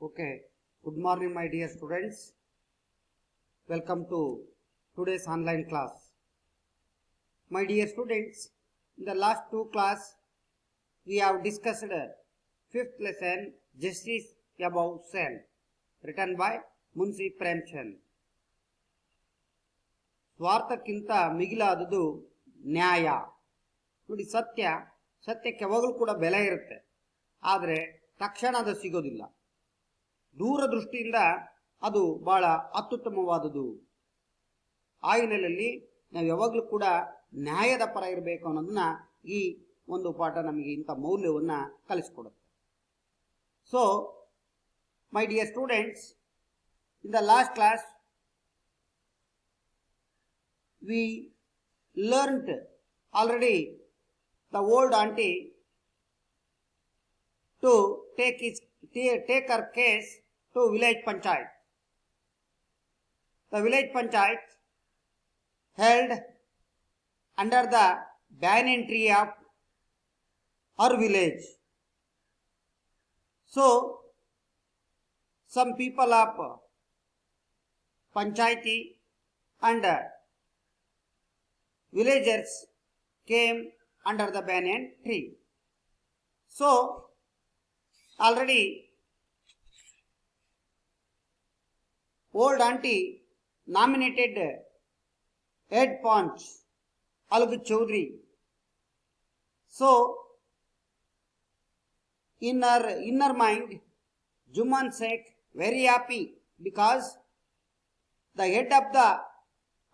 Okay, good morning, my dear students. Welcome to today's online class. My dear students, in the last two class, we have discussed fifth lesson, Justice Above Self, written by Munshi Premchand. ಸ್ವಾರ್ಥಕ್ಕಿಂತ ಮಿಗಿಲಾದುದು ನ್ಯಾಯ. ನೋಡಿ, ಸತ್ಯಕ್ಕೆ ಯಾವಾಗಲೂ ಕೂಡ ಬೆಲೆ ಇರುತ್ತೆ, ಆದರೆ ತಕ್ಷಣ ಅದು ಸಿಗೋದಿಲ್ಲ. ದೂರದೃಷ್ಟಿಯಿಂದ ಅದು ಬಹಳ ಅತ್ಯುತ್ತಮವಾದುದು. ಆ ಹಿನ್ನೆಲೆಯಲ್ಲಿ ನಾವು ಯಾವಾಗಲೂ ಕೂಡ ನ್ಯಾಯದ ಪರ ಇರಬೇಕು ಅನ್ನೋದನ್ನ ಈ ಒಂದು ಪಾಠ ನಮಗೆ ಇಂಥ ಮೌಲ್ಯವನ್ನ ಕಲಿಸ್ಕೊಡುತ್ತೆ. So my dear students, in the last class we learnt already the old auntie to take her case to village panchayat. The village panchayat held under the banyan tree of her village. So some people of panchayati and villagers came under the banyan tree. So already old auntie nominated head punch Algu Chaudhary. So in her inner mind, Juman Sheikh very happy because the head of the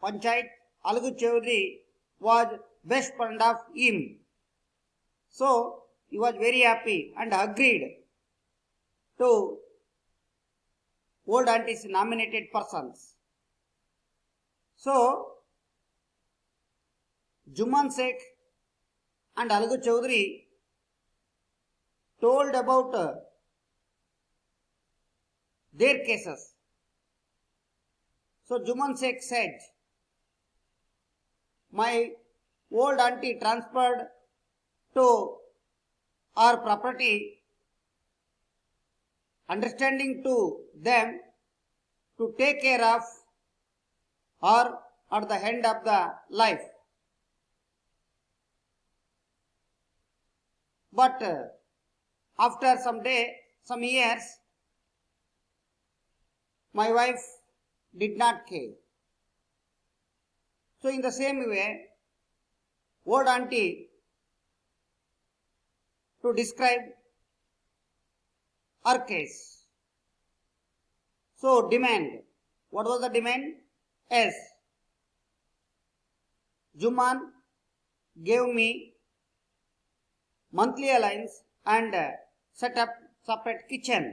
panchayat Algu Chaudhary was best friend of him. So he was very happy and agreed to old auntie's nominated persons. So Juman Sheikh and Algu Chaudhary told about their cases. So Juman Sheikh said, my old auntie transferred to our property, understanding to them to take care of her at the end of the life. But after some years, my wife did not care. So in the same way, old auntie to describe her case. So demand. What was the demand? Yes. Juman gave me monthly allowance and set up separate kitchen.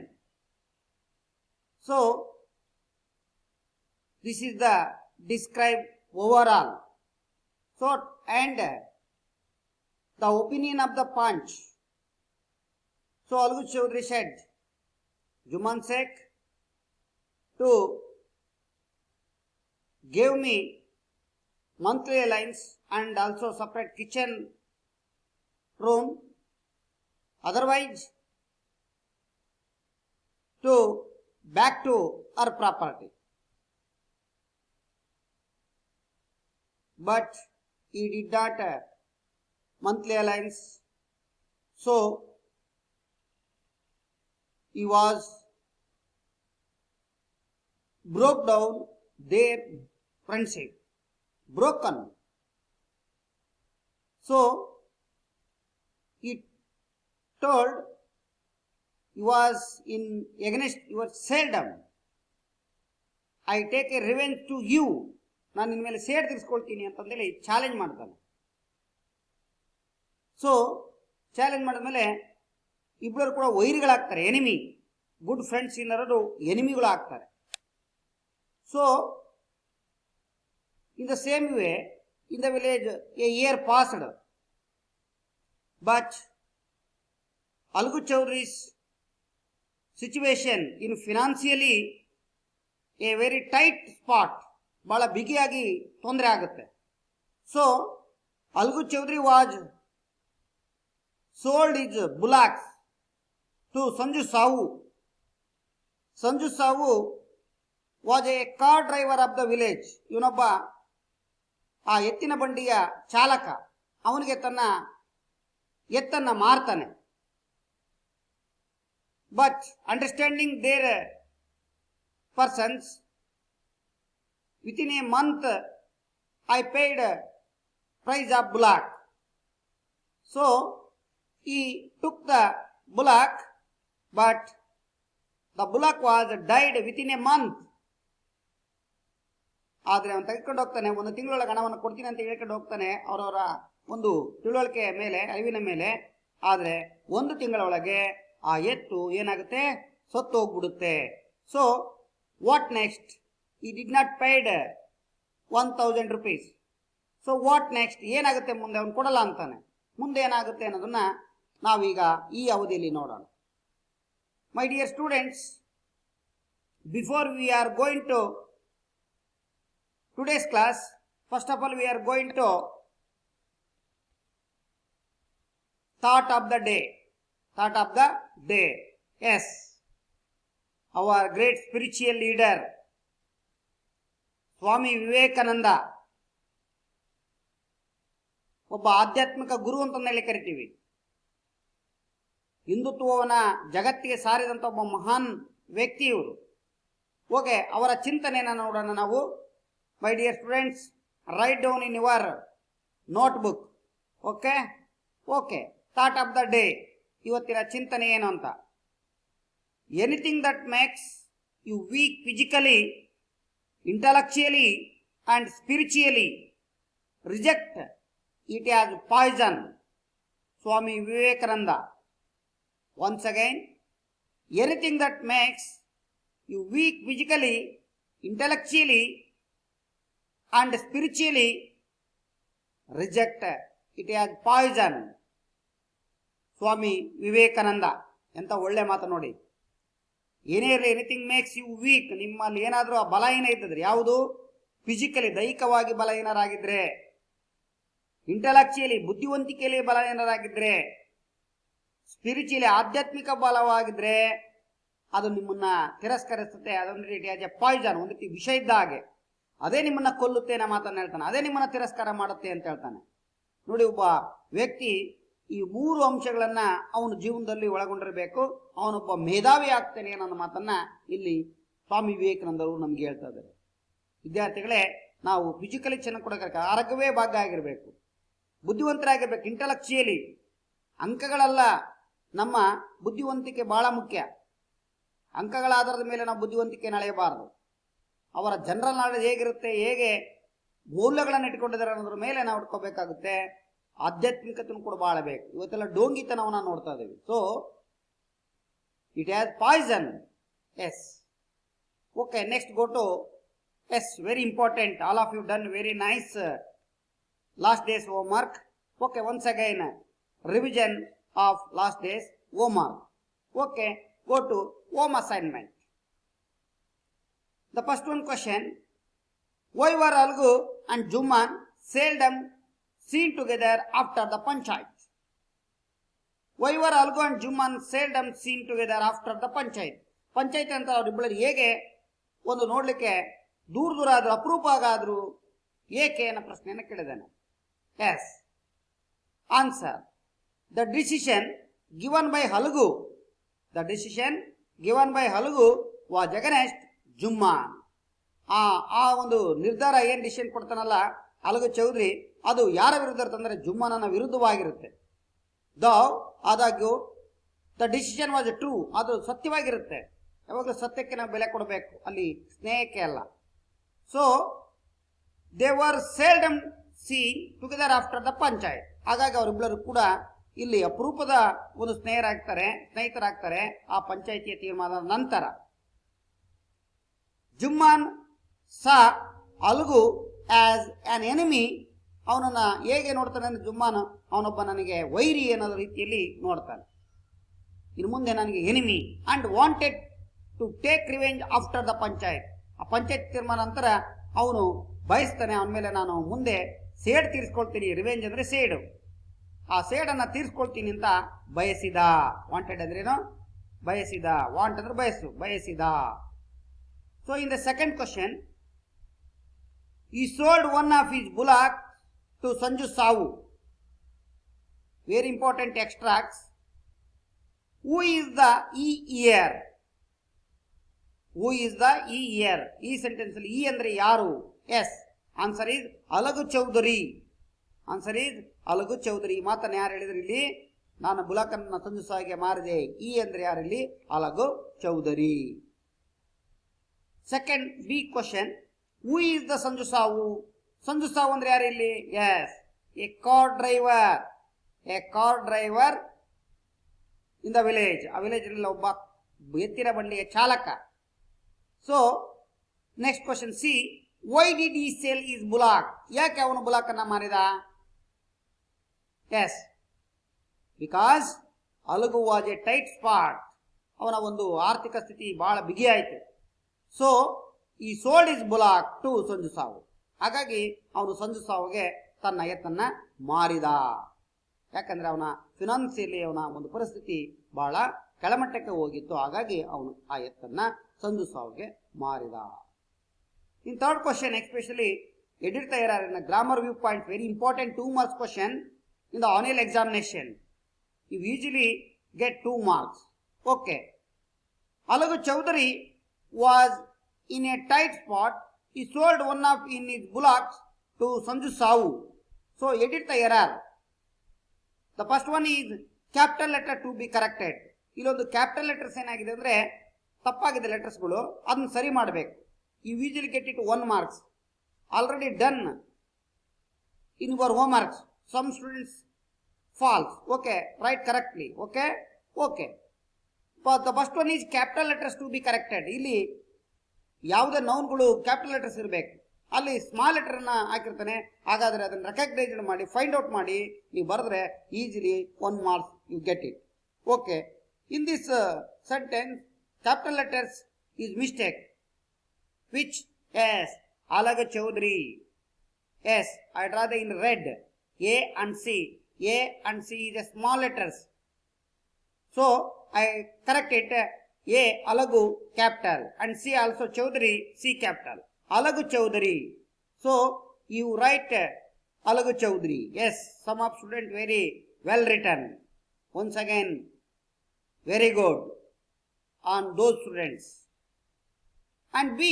So this is the described overall. So and the opinion of the punch. So Algu Chaudhary said, Juman Sheikh to give me monthly allowance and also separate kitchen room. Otherwise, to back to our property. But he did not monthly allowance. So he was broke down their friendship, broken. So he told he was in against your seldom. I take a revenge to you. ನಾನು ನಿನ್ನ ಮೇಲೆ seed ತೀರಿಸ್ಕೊಳ್ತೀನಿ ಅಂತಂದೇಳಿ challenge ಮಾಡ್ತಾನೆ. So challenge ಮಾಡಿದ್ಮೇಲೆ ಇಬ್ಬರು ಕೂಡ ವೈರಿಗಳಾಗ್ತಾರೆ, enemy. Good friends ಇನ್ನರು ಎನಿಮಿಗಳು ಆಗ್ತಾರೆ. So in the same way in the village A year passed, but Algu Chaudhary's situation in financially a very tight spot, ಬಹಳ ಬಿಗಿಯಾಗಿ ತೊಂದರೆ ಆಗುತ್ತೆ. So Algu Chaudhary was sold his bullocks to Sanju Sahu Sanju Sahu was a car driver of the village. ಇವನೊಬ್ಬ ಆ ಎತ್ತಿನ ಬಂಡಿಯ ಚಾಲಕ. ಅವನಿಗೆ ತನ್ನ ಎತ್ತನ್ನ ಮಾರ್ತಾನೆ. But understanding their persons, within a month I paid price of bullock. So he took the bullock, but the bullock was died within a month. ಆದರೆ ಅವನು ತೆಗೆದುಕೊಂಡು ಹೋಗ್ತಾನೆ, ಒಂದು ತಿಂಗಳೊಳಗೆ ಹಣವನ್ನು ಕೊಡ್ತೀನಿ ಅಂತ ಹೇಳ್ಕೊಂಡು ಹೋಗ್ತಾನೆ ಅವರವರ ಒಂದು ತಿಳುವಳಿಕೆ ಮೇಲೆ, ಅರಿವಿನ ಮೇಲೆ. ಆದರೆ ಒಂದು ತಿಂಗಳ ಒಳಗೆ ಆ ಎತ್ತು ಏನಾಗುತ್ತೆ, ಸತ್ತು ಹೋಗ್ಬಿಡುತ್ತೆ. So what next? He did not paid 1000 rupees. So what next? ಏನಾಗುತ್ತೆ ಮುಂದೆ? ಅವನು ಕೊಡಲ್ಲ ಅಂತಾನೆ. ಮುಂದೆ ಏನಾಗುತ್ತೆ ಅನ್ನೋದನ್ನ ನಾವೀಗ ಈ ಅವಧಿಯಲ್ಲಿ ನೋಡೋಣ. My dear students, before we are going to today's class, first of all we are going to thought of the day. Thought of the day. Yes, our great spiritual leader Swami Vivekananda, ಒಬ್ಬ ಆಧ್ಯಾತ್ಮಿಕ ಗುರು ಅಂತಂದೇಳಿ ಕರಿತೀವಿ. ಹಿಂದುತ್ವವನ್ನ ಜಗತ್ತಿಗೆ ಸಾರಿದಂಥ ಒಬ್ಬ ಮಹಾನ್ ವ್ಯಕ್ತಿ ಇವರು. ಓಕೆ, ಅವರ ಚಿಂತನೆಯನ್ನು ನೋಡೋಣ ನಾವು. My dear students, write down in your notebook. Okay. Thought of the day. ಇವತ್ತಿನ ಚಿಂತನೆ ಏನು ಅಂತ. Anything that makes you weak physically, intellectually and spiritually, reject it as poison. Swami Vivekananda. Once again, anything that makes you weak physically, intellectually and spiritually, reject it as poison. Swami Vivekananda. ಎಂತ ಒಳ್ಳೆ ಮಾತು ನೋಡಿ. ಏನೇ ಇರಲಿ, ಎನಿಥಿಂಗ್ ಮೇಕ್ಸ್ ಯು ವೀಕ್, ನಿಮ್ಮಲ್ಲಿ ಏನಾದರೂ ಆ ಬಲಹೀನ ಇದ್ದಿದ್ರೆ, ಯಾವುದು? ಫಿಸಿಕಲಿ ದೈಹಿಕವಾಗಿ ಬಲಹೀನರಾಗಿದ್ರೆ, ಇಂಟೆಲೆಕ್ಚುಯಲಿ ಬುದ್ಧಿವಂತಿಕೆಯಲ್ಲಿ ಬಲಹೀನರಾಗಿದ್ರೆ, ಸ್ಪಿರಿಚುಯಲಿ ಆಧ್ಯಾತ್ಮಿಕ ಬಲವಾಗಿದ್ರೆ ಅದು ನಿಮ್ಮನ್ನ ತಿರಸ್ಕರಿಸುತ್ತೆ. ಅದೊಂದು ಇಟ್ ಆಸ್ ಎ ಪಾಯ್ಸನ್, ಒಂದು ರೀತಿ ವಿಷ ಇದ್ದ ಹಾಗೆ. ಅದೇ ನಿಮ್ಮನ್ನ ಕೊಲ್ಲುತ್ತೆ ಅನ್ನೋ ಮಾತನ್ನು ಹೇಳ್ತಾನೆ. ಅದೇ ನಿಮ್ಮನ್ನ ತಿರಸ್ಕಾರ ಮಾಡುತ್ತೆ ಅಂತ ಹೇಳ್ತಾನೆ. ನೋಡಿ, ಒಬ್ಬ ವ್ಯಕ್ತಿ ಈ 3 ಅಂಶಗಳನ್ನ ಅವನ ಜೀವನದಲ್ಲಿ ಒಳಗೊಂಡಿರಬೇಕು. ಅವನೊಬ್ಬ ಮೇಧಾವಿ ಆಗ್ತಾನೆ ಅನ್ನೋ ಮಾತನ್ನ ಇಲ್ಲಿ ಸ್ವಾಮಿ ವಿವೇಕಾನಂದರು ನಮ್ಗೆ ಹೇಳ್ತಾ ಇದ್ದಾರೆ. ವಿದ್ಯಾರ್ಥಿಗಳೇ, ನಾವು ಫಿಸಿಕಲಿ ಚೆನ್ನಾಗಿ ಕೊಡೋಕೆ ಆರೋಗ್ಯವೇ ಭಾಗ್ಯ ಆಗಿರಬೇಕು, ಬುದ್ಧಿವಂತರಾಗಿರ್ಬೇಕು. ಇಂಟೆಲೆಕ್ಚುಯಲಿ ಅಂಕಗಳಲ್ಲ, ನಮ್ಮ ಬುದ್ಧಿವಂತಿಕೆ ಬಹಳ ಮುಖ್ಯ. ಅಂಕಗಳ ಆಧಾರದ ಮೇಲೆ ನಾವು ಬುದ್ಧಿವಂತಿಕೆ ಅಳೆಯಬಾರದು. ಅವರ ಜನರಲ್ ನಾಲೆಜ್ ಹೇಗಿರುತ್ತೆ, ಹೇಗೆ ಮೌಲ್ಯಗಳನ್ನು ಇಟ್ಕೊಂಡಿದ್ದಾರೆ ಅನ್ನೋದ್ರ ಮೇಲೆ ನಾವು ಇಟ್ಕೋಬೇಕಾಗುತ್ತೆ. ಆಧ್ಯಾತ್ಮಿಕತೆನೂ ಕೂಡ ಬಹಳ ಬೇಕು. ಇವತ್ತೆಲ್ಲ ಡೋಂಗಿತನವನ್ನ ನೋಡ್ತಾ ಇದ್ದೀವಿ. So it has poison. Yes. Okay, next go to yes. Very important. All of you done very nice last days homework. Okay, once again revision of last days homework. Okay, go to home assignment. The first one question: why were Algu and Jumman seldom seen together after the panchayat? Why were Algu and Jumman seldom seen together after the panchayat? Panchayat ಅಂತ ಅವರಿಬ್ಬರು ಹೇಗೆ ಒಂದು ನೋಡ್ಲಿಕ್ಕೆ ದೂರ ಆದ್ರು, ಅಪರೂಪ ಆಗಾದ್ರು, ಏಕೆ ಅನ್ನೋ ಪ್ರಶ್ನೆಯನ್ನು ಕೇಳಿದ್ದಾನೆ. Yes. Answer: the decision given by Algu was against Jumman. ಆ ಒಂದು ನಿರ್ಧಾರ ಏನು ಡಿಸಿಷನ್ ಕೊಡ್ತಾನಲ್ಲ ಅಲಗು ಚೌಧರಿ, ಅದು ಯಾರ ವಿರುದ್ಧ ಇರ್ತಂದ್ರೆ ಜುಮ್ಮನನ ವಿರುದ್ಧವಾಗಿರುತ್ತೆ. ಆದಾಗ್ಯೂ ದ ಡಿಸಿಷನ್ ವಾಸ್ ಟ್ರೂ, ಅದು ಸತ್ಯವಾಗಿರುತ್ತೆ. ಯಾವಾಗಲೂ ಸತ್ಯಕ್ಕೆ ನಾವು ಬೆಲೆ ಕೊಡಬೇಕು, ಅಲ್ಲಿ ಸ್ನೇಹಕ್ಕೆ ಅಲ್ಲ. So they were seldom seen together after the panchayat. ಹಾಗಾಗಿ ಅವರಿಬ್ಬರು ಕೂಡ ಇಲ್ಲಿ ಅಪರೂಪದ ಒಂದು ಸ್ನೇಹಿತರಾಗ್ತಾರೆ ಆ ಪಂಚಾಯಿತಿಯ ತೀರ್ಮಾನದ ನಂತರ. ಜುಮ್ಮಾನ್ ಸಾ ಅಲ್ಗು ಆಸ್ ಆನ್ ಎನಿಮಿ. ಅವನನ್ನ ಹೇಗೆ ನೋಡ್ತಾನೆ ಅಂದ್ರೆ, ಜುಮ್ಮಾನ್ ಅವನೊಬ್ಬ ನನಗೆ ವೈರಿ ಅನ್ನೋದ ರೀತಿಯಲ್ಲಿ ನೋಡ್ತಾನೆ. ಇನ್ನು ಮುಂದೆ ನನಗೆ enemy and wanted to take revenge after the panchayat. ಆ ಪಂಚಾಯತ್ ತೀರ್ಮಾನ ನಂತರ ಅವನು ಬಯಸ್ತಾನೆ, ಅವನ ಮೇಲೆ ನಾನು ಮುಂದೆ ಸೇಡ್ ತೀರಿಸ್ಕೊಳ್ತೀನಿ. ರಿವೆಂಜ್ ಅಂದ್ರೆ ಸೇಡು. ಆ ಸೇಡನ್ನು ತೀರಿಸ್ಕೊಳ್ತೀನಿ ಅಂತ ಬಯಸಿದ. ವಾಂಟೆಡ್ ಅಂದ್ರೇನು? ಬಯಸಿದ. ವಾಂಟ್ ಅಂದ್ರೆ ಬಯಸು, ಬಯಸಿದ. So in the second question, he sold one of his bullock to Sanju Savu. Very important extracts. Who is the he here? Who is the he here? ಈ ಸೆಂಟೆನ್ಸ್ ಅಲ್ಲಿ ಈ ಅಂದ್ರೆ ಯಾರು? Yes. Answer is Algu Chaudhary. Answer is Algu Chaudhary. ಮಾತನ್ನ ಯಾರು ಹೇಳಿದ್ರು ಇಲ್ಲಿ? ನಾನು ಬುಲಾಕನ್ನ ಸಂಜು ಸಾವಿಗೆ ಮಾರಿದೆ. ಈ ಅಂದ್ರೆ ಯಾರು ಇಲ್ಲಿ? Algu Chaudhary. Second B question, who is the Sanju Sahu? Sanju Sahu ಅಂದ್ರೆ ಯಾರು ಇಲ್ಲಿ? Yes, a car driver. A car driver in the village. ಆ ವಿಲೇಜ್ ಅಲ್ಲಿ ಒಬ್ಬ ಎತ್ತಿನ ಬಂಡಿಯ ಚಾಲಕ. So next question C, why did he sale his bullock? ಯಾಕೆ ಅವನು ಬುಲಾಕನ್ನ ಮಾರಿದ? Yes, because Algu was a tight spot. ಅವನ ಒಂದು ಆರ್ಥಿಕ ಸ್ಥಿತಿ ಬಹಳ ಬಿಗಿಯಾಯಿತು. So he sold his bullock to Sanju ಸಾವು. ಹಾಗಾಗಿ ಅವನು ಸಂಜು ಸಾವುಗೆ ತನ್ನ ಎತ್ತನ್ನ ಮಾರಿದ. ಯಾಕಂದ್ರೆ ಅವನ ಫಿನಾನ್ಸಿಯಲಿ ಅವನ ಒಂದು ಪರಿಸ್ಥಿತಿ ಬಹಳ ಕೆಳಮಟ್ಟಕ್ಕೆ ಹೋಗಿತ್ತು. ಹಾಗಾಗಿ ಅವನು ಆ ಎತ್ತನ್ನ ಸಂಜು ಸಾವುಗೆ ಮಾರಿದ. In third question, especially edit the error in grammar view point, very important 2 marks question in the annual examination. You usually get 2 marks. Okay, Algu Chaudhary was in a tight spot. He sold one of in his bullocks to Sanju Savu. So edit the error. The first one is capital letter to be corrected. ಇಲ್ಲೊಂದು capital letters ಏನಾಗಿದೆ ಅಂದ್ರೆ ತಪ್ಪಾಗಿದೆ ಲೆಟರ್ಸ್ಗಳು, ಅದನ್ನ ಸರಿ ಮಾಡಬೇಕು. You usually get it 1 marks. Already done in your home works. Some students falls. Okay, write correctly. Okay okay, the first one is capital letters to be corrected. ಇಲ್ಲಿ ಯಾವುದೇ ನೌನ್ಗಳು ಕ್ಯಾಪಿಟಲ್ ಲೆಟರ್ಸ್ ಇರಬೇಕು. ಅಲ್ಲಿ ಸ್ಮಾಲ್ ಲೆಟರ್ ಅನ್ನ ಹಾಕಿರ್ತಾನೆ. ಹಾಗಾದ್ರೆ ಅದನ್ನ recognise ಮಾಡಿ find out ಮಾಡಿ ನೀವು ಬರೆದ್ರೆ easily 1 marks you get it. Okay, in this sentence capital letters is mistake. Which? Yes, Algu Chaudhary. Yes, I draw the in red. A and C. A and C is a small letters. So I correct it. A Alagu capital and C also Chaudhary, C capital. Alagu Chaudhary. So you write Alagu Chaudhary. Yes, some of students very well written. Once again, very good on those students. And B,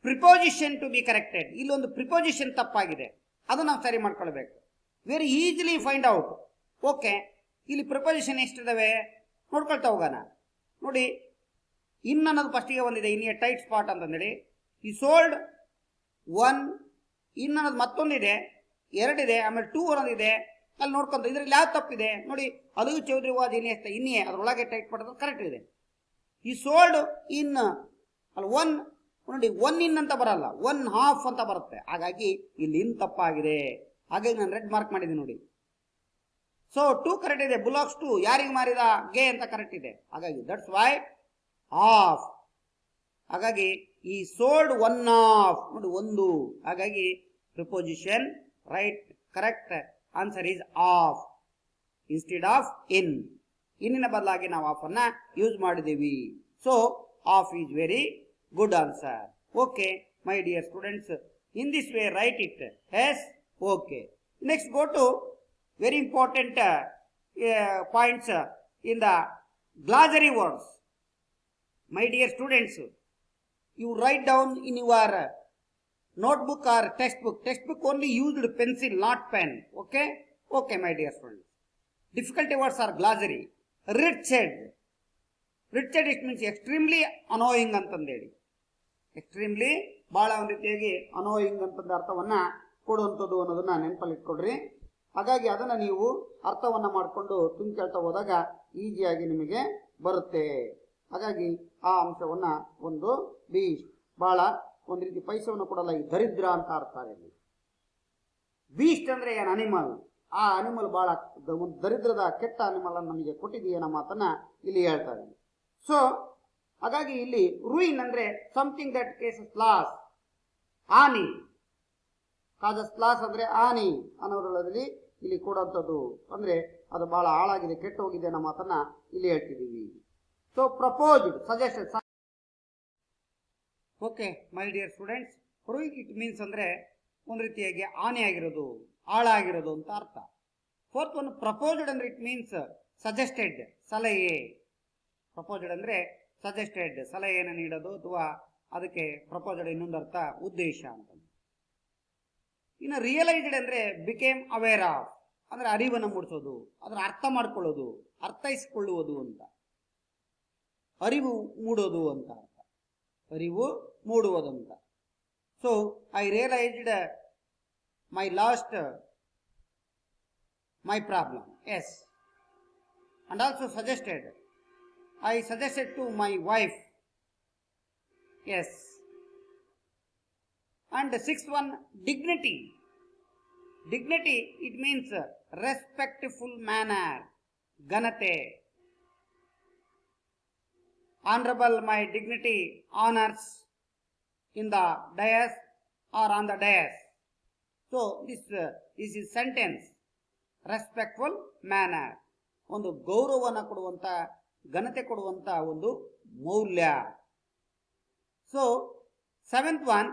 preposition to be corrected. ಇಲ್ಲೊಂದು preposition ತಪ್ಪಾಗಿದೆ, ಅದು ನಾವು ಸರಿ ಮಾಡ್ಕೊಳ್ಬೇಕು. Very easily find out. Okay, ಇಲ್ಲಿ preposition ಎಷ್ಟಿದಾವೆ ನೋಡ್ಕೊಳ್ತಾ ಹೋಗೋಣ. ನೋಡಿ, ಇನ್ ಅನ್ನೋದು ಫಸ್ಟಿಗೆ ಬಂದಿದೆ, ಇನ್ ಎ ಟೈಟ್ ಸ್ಪಾಟ್ ಅಂತಂದೇಳಿ. ಈ ಸೋಲ್ಡ್ 1, ಇನ್ ಅನ್ನೋದು ಮತ್ತೊಂದಿದೆ, 2 ಇದೆ, ಆಮೇಲೆ 2 ಅನ್ನೋದಿದೆ. ಅಲ್ಲಿ ನೋಡ್ಕೊಂತ ಇದ್ರಲ್ಲಿ ಯಾವ ತಪ್ಪಿದೆ ನೋಡಿ. ಅಲಗು ಚೌಧರಿ ವಾಜ್ ಇನ್ನೇ ಅದರೊಳಗೆ ಟೈಟ್ ಮಾಡೋದು ಕರೆಕ್ಟ್ ಇದೆ. ಈ ಸೋಲ್ಡ್ ಇನ್ ಅಲ್ಲಿ 1 ನೋಡಿ, 1 ಇನ್ ಅಂತ ಬರಲ್ಲ, 1/2 ಅಂತ ಬರುತ್ತೆ. ಹಾಗಾಗಿ ಇಲ್ಲಿ ಇನ್ ತಪ್ಪಾಗಿದೆ. ಹಾಗಾಗಿ ನಾನು ರೆಡ್ ಮಾರ್ಕ್ ಮಾಡಿದ್ದೀನಿ ನೋಡಿ. ಸೊ 2 ಕರೆಕ್ಟ್ ಇದೆ. ಬುಲಾಕ್ಸ್ 2 ಯಾರಿಗೆ ಮಾರಿದ? ಗೆ ಅಂತ ಕರೆಕ್ಟ್ ಇದೆ. ಹಾಗಾಗಿ ದಟ್ಸ್ ವೈ ಹಾಫ್. ಹಾಗಾಗಿ ಈ ಸೋಲ್ಡ್ 1/2 ನೋಡಿ, 1. ಹಾಗಾಗಿ preposition right correct answer is of instead of in. ಇನ್ನಿನ ಬದಲಾಗಿ ನಾವು ಆಫ್ ಅನ್ನ ಯೂಸ್ ಮಾಡಿದ್ದೀವಿ. So of is very good answer. Okay my dear students, in this way write it. Yes, okay. Next go to very important points in the glossary words. My dear students, you write down in your notebook or textbook. Textbook only used pencil, not pen. Okay? Okay, my dear students. Difficult words are glossary. Wretched. Wretched it means extremely annoying ಅಂತಂದೇಳಿ. Extremely ಬಹಳ ಒಂದು ರೀತಿಯಾಗಿ ಅನೋಯಿಂಗ್ ಅಂತಂದ ಅರ್ಥವನ್ನ ಕೊಡುವಂಥದ್ದು ಅನ್ನೋದನ್ನ ನೆನಪಲ್ಲಿ ಇಟ್ಕೊಡ್ರಿ. ಹಾಗಾಗಿ ಅದನ್ನು ನೀವು ಅರ್ಥವನ್ನು ಮಾಡಿಕೊಂಡು ತುಂಬ ಕೇಳ್ತಾ ಹೋದಾಗ ಈಸಿಯಾಗಿ ನಿಮಗೆ ಬರುತ್ತೆ. ಹಾಗಾಗಿ ಆ ಅಂಶವನ್ನು ಒಂದು ಬಹಳ ಒಂದು ರೀತಿ ಪೈಸವನ್ನು ಕೊಡಲ್ಲ, ಈ ದರಿದ್ರ ಅಂತ ಅರ್ಥ ಇಲ್ಲಿ. ಬೀಸ್ಟ್ ಅಂದ್ರೆ ಏನು? ಅನಿಮಲ್. ಆ ಅನಿಮಲ್ ಬಹಳ ಒಂದು ದರಿದ್ರದ ಕೆಟ್ಟ ಅನಿಮಲ್ ಅನ್ನು ನಮಗೆ ಕೊಟ್ಟಿದೆಯೇ ನಮ್ಮ ಮಾತನ್ನ ಇಲ್ಲಿ ಹೇಳ್ತಾ ಇದ್ದೀನಿ. ಸೊ ಹಾಗಾಗಿ ಇಲ್ಲಿ ರೂಯಿನ್ ಅಂದ್ರೆ ಸಮಥಿಂಗ್ ದಟ್ ಕೇಸಸ್ ಲಾಸ್, ಹಾನಿ. ಕಾಸಸ್ ಲಾಸ್ ಅಂದ್ರೆ ಹಾನಿ ಅನ್ನೋದ್ರಲ್ಲಿ ಇಲ್ಲಿ ಕೊಡುವಂಥದ್ದು. ಅಂದ್ರೆ ಅದು ಬಹಳ ಹಾಳಾಗಿದೆ, ಕೆಟ್ಟು ಹೋಗಿದೆ ಅನ್ನೋ ಮಾತನ್ನ ಇಲ್ಲಿ ಹೇಳ್ತಿದ್ದೀವಿ. So proposed, suggested. Okay, my dear students, proving it means ಅಂದ್ರೆ ಒಂದು ರೀತಿಯಾಗಿ ಆನೆ ಆಗಿರೋದು, ಆಳ ಆಗಿರೋದು ಅಂತ ಅರ್ಥ. ಫೋರ್ತ್ ಒನ್ ಪ್ರಪೋಸ್ಡ್ ಅಂದ್ರೆ ಇಟ್ ಮೀನ್ಸ್ ಸಜೆಸ್ಟೆಡ್, ಸಲಹೆ. ಪ್ರಪೋಸ್ಡ್ ಅಂದ್ರೆ ಸಜೆಸ್ಟೆಡ್, ಸಲಹೆಯನ್ನು ನೀಡೋದು ಅಥವಾ ಅದಕ್ಕೆ ಪ್ರಪೋಸ್ಡ್ ಇನ್ನೊಂದು ಅರ್ಥ ಉದ್ದೇಶ ಅಂತ. ಇನ್ನು ರಿಯಲೈಸ್ಡ್ ಅಂದ್ರೆ ಬಿಕೇಮ್ ಅವೇರ್ ಆಫ್ ಅಂದ್ರೆ ಅರಿವನ್ನು ಮೂಡಿಸೋದು, ಅದರ ಅರ್ಥ ಮಾಡ್ಕೊಳ್ಳೋದು, ಅರ್ಥೈಸಿಕೊಳ್ಳುವುದು ಅಂತ. ಅರಿವು ಮೂಡೋದು ಅಂತ ಅರ್ಥ, ಅರಿವು ಮೂಡುವುದಂತ. So I realised my problem, yes. And also suggested, I suggested to my wife, yes. And the sixth one, dignity. Dignity, it means respectful manner, ganate. Honorable, my dignity honors in the dais or on the dais. So this is sentence, respectful manner, ಒಂದು ಗೌರವವನ್ನು ಕೊಡುವಂತ, ಘನತೆ ಕೊಡುವಂತ ಒಂದು ಮೌಲ್ಯ. So seventh one,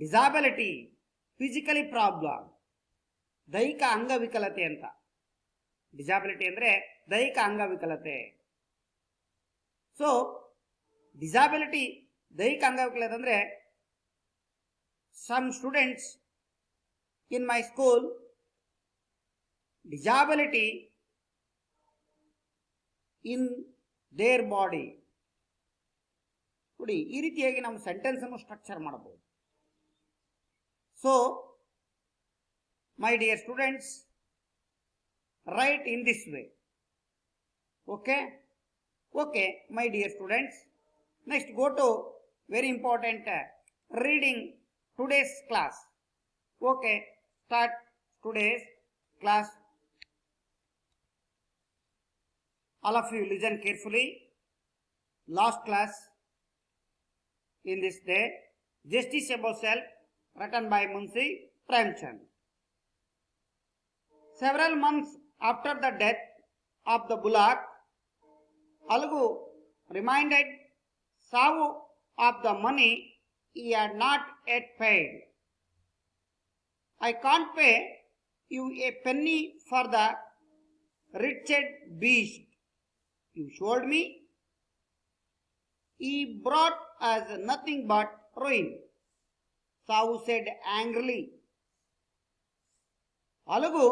disability, physically problem, ದೈಹಿಕ ಅಂಗವಿಕಲತೆ ಅಂತ. Disability ಅಂದ್ರೆ ದೈಹಿಕ ಅಂಗವಿಕಲತೆ. ಸೊ ಡಿಸಾಬಿಲಿಟಿ, ದೈಹಿಕ ಅಂಗವಿಕಲತೆ ಅಂದ್ರೆ some students in my school, disability in their body. ನೋಡಿ, ಈ ರೀತಿಯಾಗಿ ನಾವು ಸೆಂಟೆನ್ಸ್ ಅನ್ನು ಸ್ಟ್ರಕ್ಚರ್ ಮಾಡಬಹುದು. So my dear students, write in this way. Okay okay my dear students, next go to very important reading today's class. Okay, start today's class. All of you listen carefully. Last class in this day, Justice Above Self, written by Munshi Premchand. Several months after the death of the Bullock, Algu reminded Savu of the money he had not yet paid. I can't pay you a penny for the wretched beast you showed me. He brought us nothing but ruin, Savu said angrily. Alagu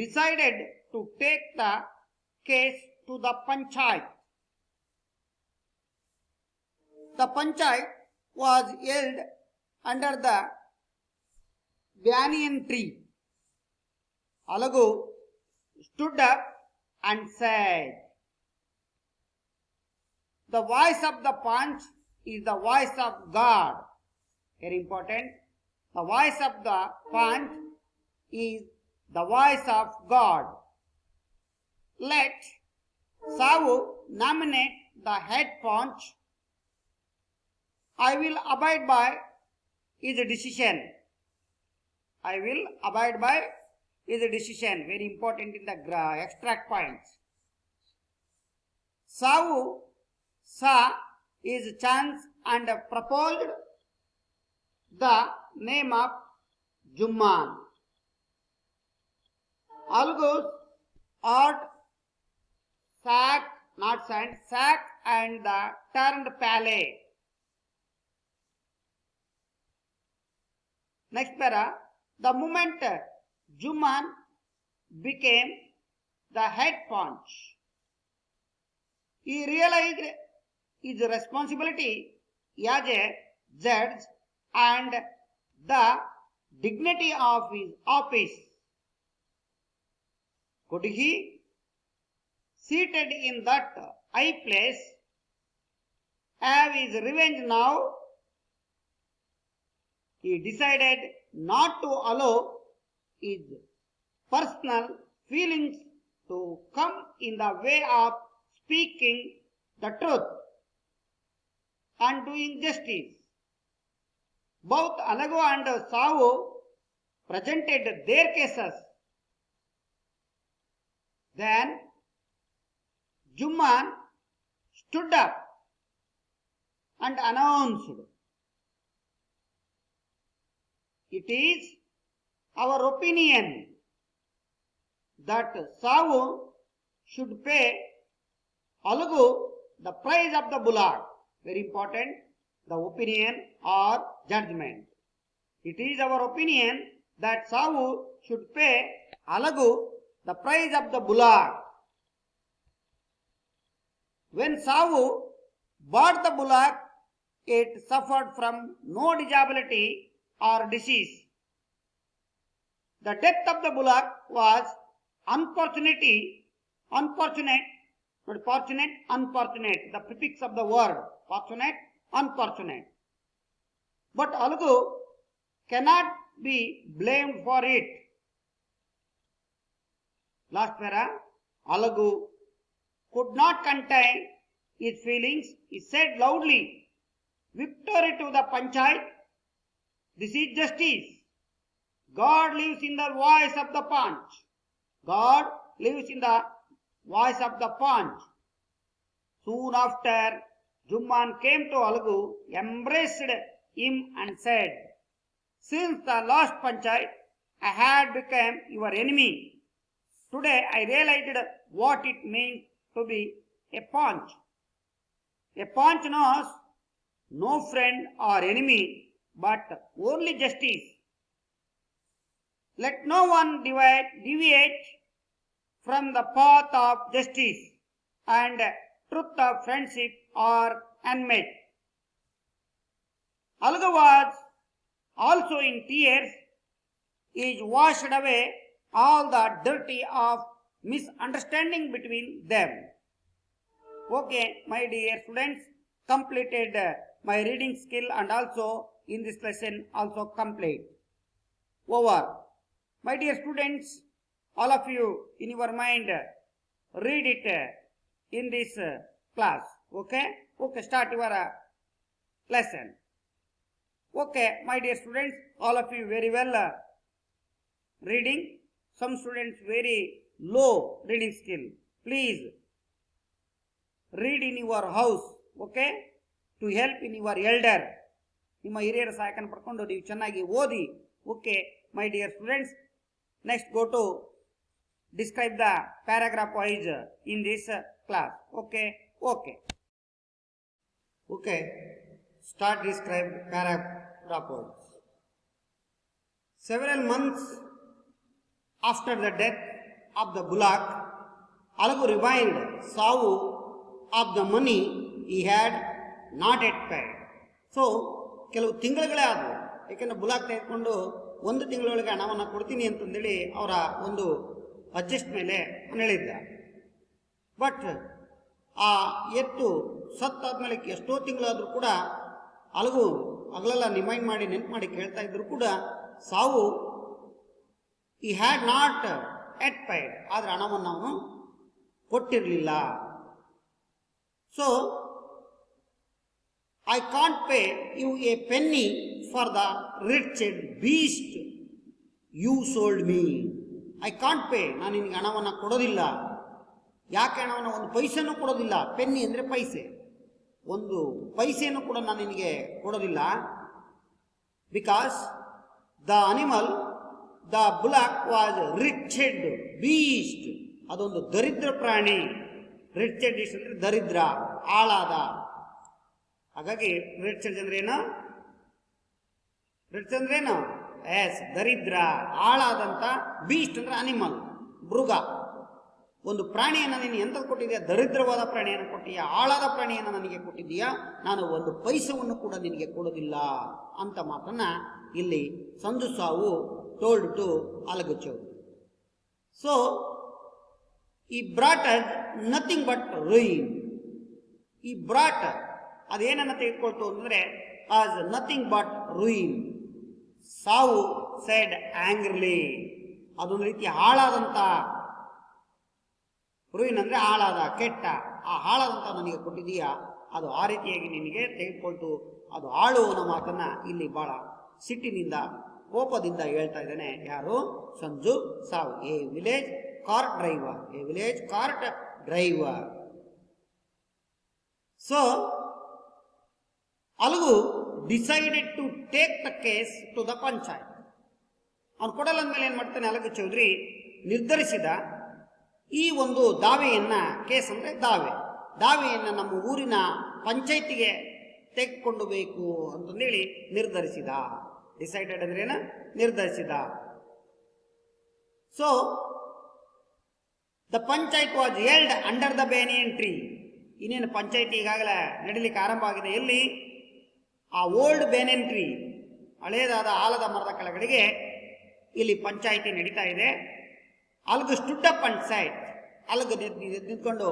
decided to take the case to the Panchayat. The Panchayat was held under the banyan tree. Alagu stood up and said, the voice of the Panch is the voice of God. Very important. The voice of the Panch is the voice of God. Let Savu nominate the head Panch. I will abide by his decision. I will abide by his decision. Very important in the extract points. Savu saw his chance and proposed the name of Jumman. Algus art sack, not sand, sack and the turned palais. Next para, the moment Jumman became the head Panch, he realized his responsibility as a judge and the dignity of his office. Could he, seated in that high place, have his revenge now? He decided not to allow his personal feelings to come in the way of speaking the truth and doing justice. Both Alagu and Savu presented their cases. Then Jumman stood up and announced, "It is our opinion that Savu should pay Alagu the price of the bullock." Very important, the opinion or judgment. It is our opinion that Savu should pay Alagu the price of the bullock. When Savu bought the bullock, it suffered from no disability or disease. The death of the bullock was unfortunate, the prefix of the word, fortunate, unfortunate. But Alagu cannot be blamed for it. Last para, Alagu could not contain his feelings. He said loudly, "Victory to the Panchayat. This is justice. God lives in the voice of the punch. God lives in the voice of the punch." Soon after, Jumman came to Alagu, embraced him and said, "Since the last Panchayat, I had become your enemy. Today I realized what it means to be a punch. A punch knows no friend or enemy, but only justice. Let no one deviate from the path of justice and truth of friendship or enmity." Alagu was also in tears. He washed away all the dirty of misunderstanding between them. Okay, my dear students, completed my reading skill and also in this lesson also complete. Over. My dear students, all of you in your mind read it in this class. Okay? Okay, start your lesson. Okay, my dear students, all of you very well reading. Some students very low reading skill. Please read in your house. Okay? To help in your elder. ನಿಮ್ಮ ಹಿರಿಯರ ಸಹಾಯಕನ ಪಡ್ಕೊಂಡು ನೀವು ಚೆನ್ನಾಗಿ ಓದಿ. Okay, my dear students, next go to describe the paragraph wise in this class. Okay. Start describe paragraph wise. Several months after the death of the bullock, Alagu reminded Savu of the money he had not yet paid. So, ಕೆಲವು ತಿಂಗಳುಗಳೇ ಆದವು. ಏಕೆಂದರೆ ಬುಲಾಕ್ ತೆಗೆದುಕೊಂಡು 1 ತಿಂಗಳೊಳಗೆ ಹಣವನ್ನು ಕೊಡ್ತೀನಿ ಅಂತಂದೇಳಿ ಅವರ ಒಂದು ಅಡ್ಜಸ್ಟ್ ಮೇಲೆ ಹೇಳಿದ್ದ. ಬಟ್ ಆ ಎತ್ತು ಸತ್ತಾದ್ಮೇಲೆ ಎಷ್ಟೋ ತಿಂಗಳಾದರೂ ಕೂಡ ಅಲಗು ಅಗಲೆಲ್ಲ ನೆನಪು ಮಾಡಿ ಕೇಳ್ತಾ ಇದ್ರು ಕೂಡ ಸಾವು he had not at paid, ಆದರೆ ಹಣವನ್ನು ಅವನು ಕೊಟ್ಟಿರಲಿಲ್ಲ. So I can't pay you a penny for the wretched beast you sold me. I can't pay. ನಾನು ನಿನಗೆ ಹಣವನ್ನು ಕೊಡೋದಿಲ್ಲ. ಯಾಕೆ ಹಣವನ್ನು ಒಂದು ಪೈಸೆನೂ ಕೊಡೋದಿಲ್ಲ. ಪೆನ್ನಿ ಅಂದರೆ ಪೈಸೆ. ಒಂದು ಪೈಸೆನೂ ಕೂಡ ನಾನು ನಿನಗೆ ಕೊಡೋದಿಲ್ಲ. Because the animal, the bullock was wretched beast. ಅದೊಂದು ದರಿದ್ರ ಪ್ರಾಣಿ. ರಿಚೆಡ್ ಬೀಸ್ಟ್ ಅಂದರೆ ದರಿದ್ರ, ಆಳಾದ. ಹಾಗಾಗಿ ರಿಚೆಡ್ ಅಂದ್ರೇನು? ರಿಚ್ ಅಂದ್ರೇನು? ಎಸ್, ದರಿದ್ರ, ಆಳಾದಂಥ. ಬೀಸ್ಟ್ ಅಂದ್ರೆ ಅನಿಮಲ್, ಮೃಗ. ಒಂದು ಪ್ರಾಣಿಯನ್ನು ನೀನು ಎಂಥದ್ದು ಕೊಟ್ಟಿದೆಯಾ? ದರಿದ್ರವಾದ ಪ್ರಾಣಿಯನ್ನು ಕೊಟ್ಟಿಯಾ, ಆಳಾದ ಪ್ರಾಣಿಯನ್ನು ನನಗೆ ಕೊಟ್ಟಿದ್ದೀಯಾ, ನಾನು ಒಂದು ಪೈಸವನ್ನು ಕೂಡ ನಿನಗೆ ಕೊಡೋದಿಲ್ಲ ಅಂತ ಮಾತನ್ನ ಇಲ್ಲಿ ಸಂಜು ಸಾವು ಟೋಲ್ಡ್ ಟು ಅಲಗುಚ್ಚು. ಸೊ ಈ ಬ್ರಾಟ್ ನಥಿಂಗ್ ಬಟ್ ರೂಯಿನ್. ಈ ಬ್ರಾಟ್ ಅದೇನನ್ನು ತೆಗೆದುಕೊಳ್ತು ಅಂದರೆ ಆಸ್ ನಥಿಂಗ್ ಬಟ್ ರೂಯಿನ್. ಸಾವು ಸೆಡ್ ಆಂಗ್ರಿಲಿ, ಅದೊಂದು ರೀತಿ ಹಾಳಾದಂಥ. ರೂಯಿನ್ ಅಂದರೆ ಹಾಳಾದ, ಕೆಟ್ಟ. ಆ ಹಾಳಾದಂಥ ನನಗೆ ಕೊಟ್ಟಿದೀಯಾ, ಅದು ಆ ರೀತಿಯಾಗಿ ನಿನಗೆ ತೆಗೆದುಕೊಳ್ತು. ಅದು ಹಾಳು ಅನ್ನೋ ಮಾತನ್ನ ಇಲ್ಲಿ ಬಹಳ ಸಿಟ್ಟಿನಿಂದ, ಕೋಪದಿಂದ ಹೇಳ್ತಾ ಇದ್ದಾನೆ. ಯಾರು? Samjhu Sahu. A village cart driver. So Algu decided to take the case to the panchayat. ಅವನು ಕೊಡಲಂದ್ಮೇಲೆ ಏನು ಮಾಡ್ತಾನೆ, ಅಲಗ ಚೌಧರಿ ನಿರ್ಧರಿಸಿದ ಈ ಒಂದು ದಾವೆಯನ್ನ, ಕೇಸ್ ಅಂದರೆ ದಾವೆಯನ್ನು ನಮ್ಮ ಊರಿನ ಪಂಚಾಯತಿಗೆ ತೆಗೆದುಕೊಂಡು ಬೇಕು ಅಂತಂದೇಳಿ ನಿರ್ಧರಿಸಿದ. ಡಿಸೈಡೆಡ್ ಅಂದ್ರೆ ಏನ, ನಿರ್ಧರಿಸಿದ. So the panchayat was held under the banyan tree. ಇನ್ನೇನು ಪಂಚಾಯತಿ ಈಗಾಗಲೇ ನಡೀಲಿಕ್ಕೆ ಆರಂಭ ಆಗಿದೆ. ಎಲ್ಲಿ? ಆ ಓಲ್ಡ್ ಬೇನಿಯನ್ ಟ್ರೀ, ಹಳೆಯದಾದ ಆಲದ ಮರದ ಕೆಳಗಡೆಗೆ ಇಲ್ಲಿ ಪಂಚಾಯಿತಿ ನಡೀತಾ ಇದೆ. ಅಲ್ಗ ಸ್ಟುಡ್ ಅಪ್ ಅಂಡ್ ಸೈಡ್, ಅಲ್ಗ ನಿಂತ್ಕೊಂಡು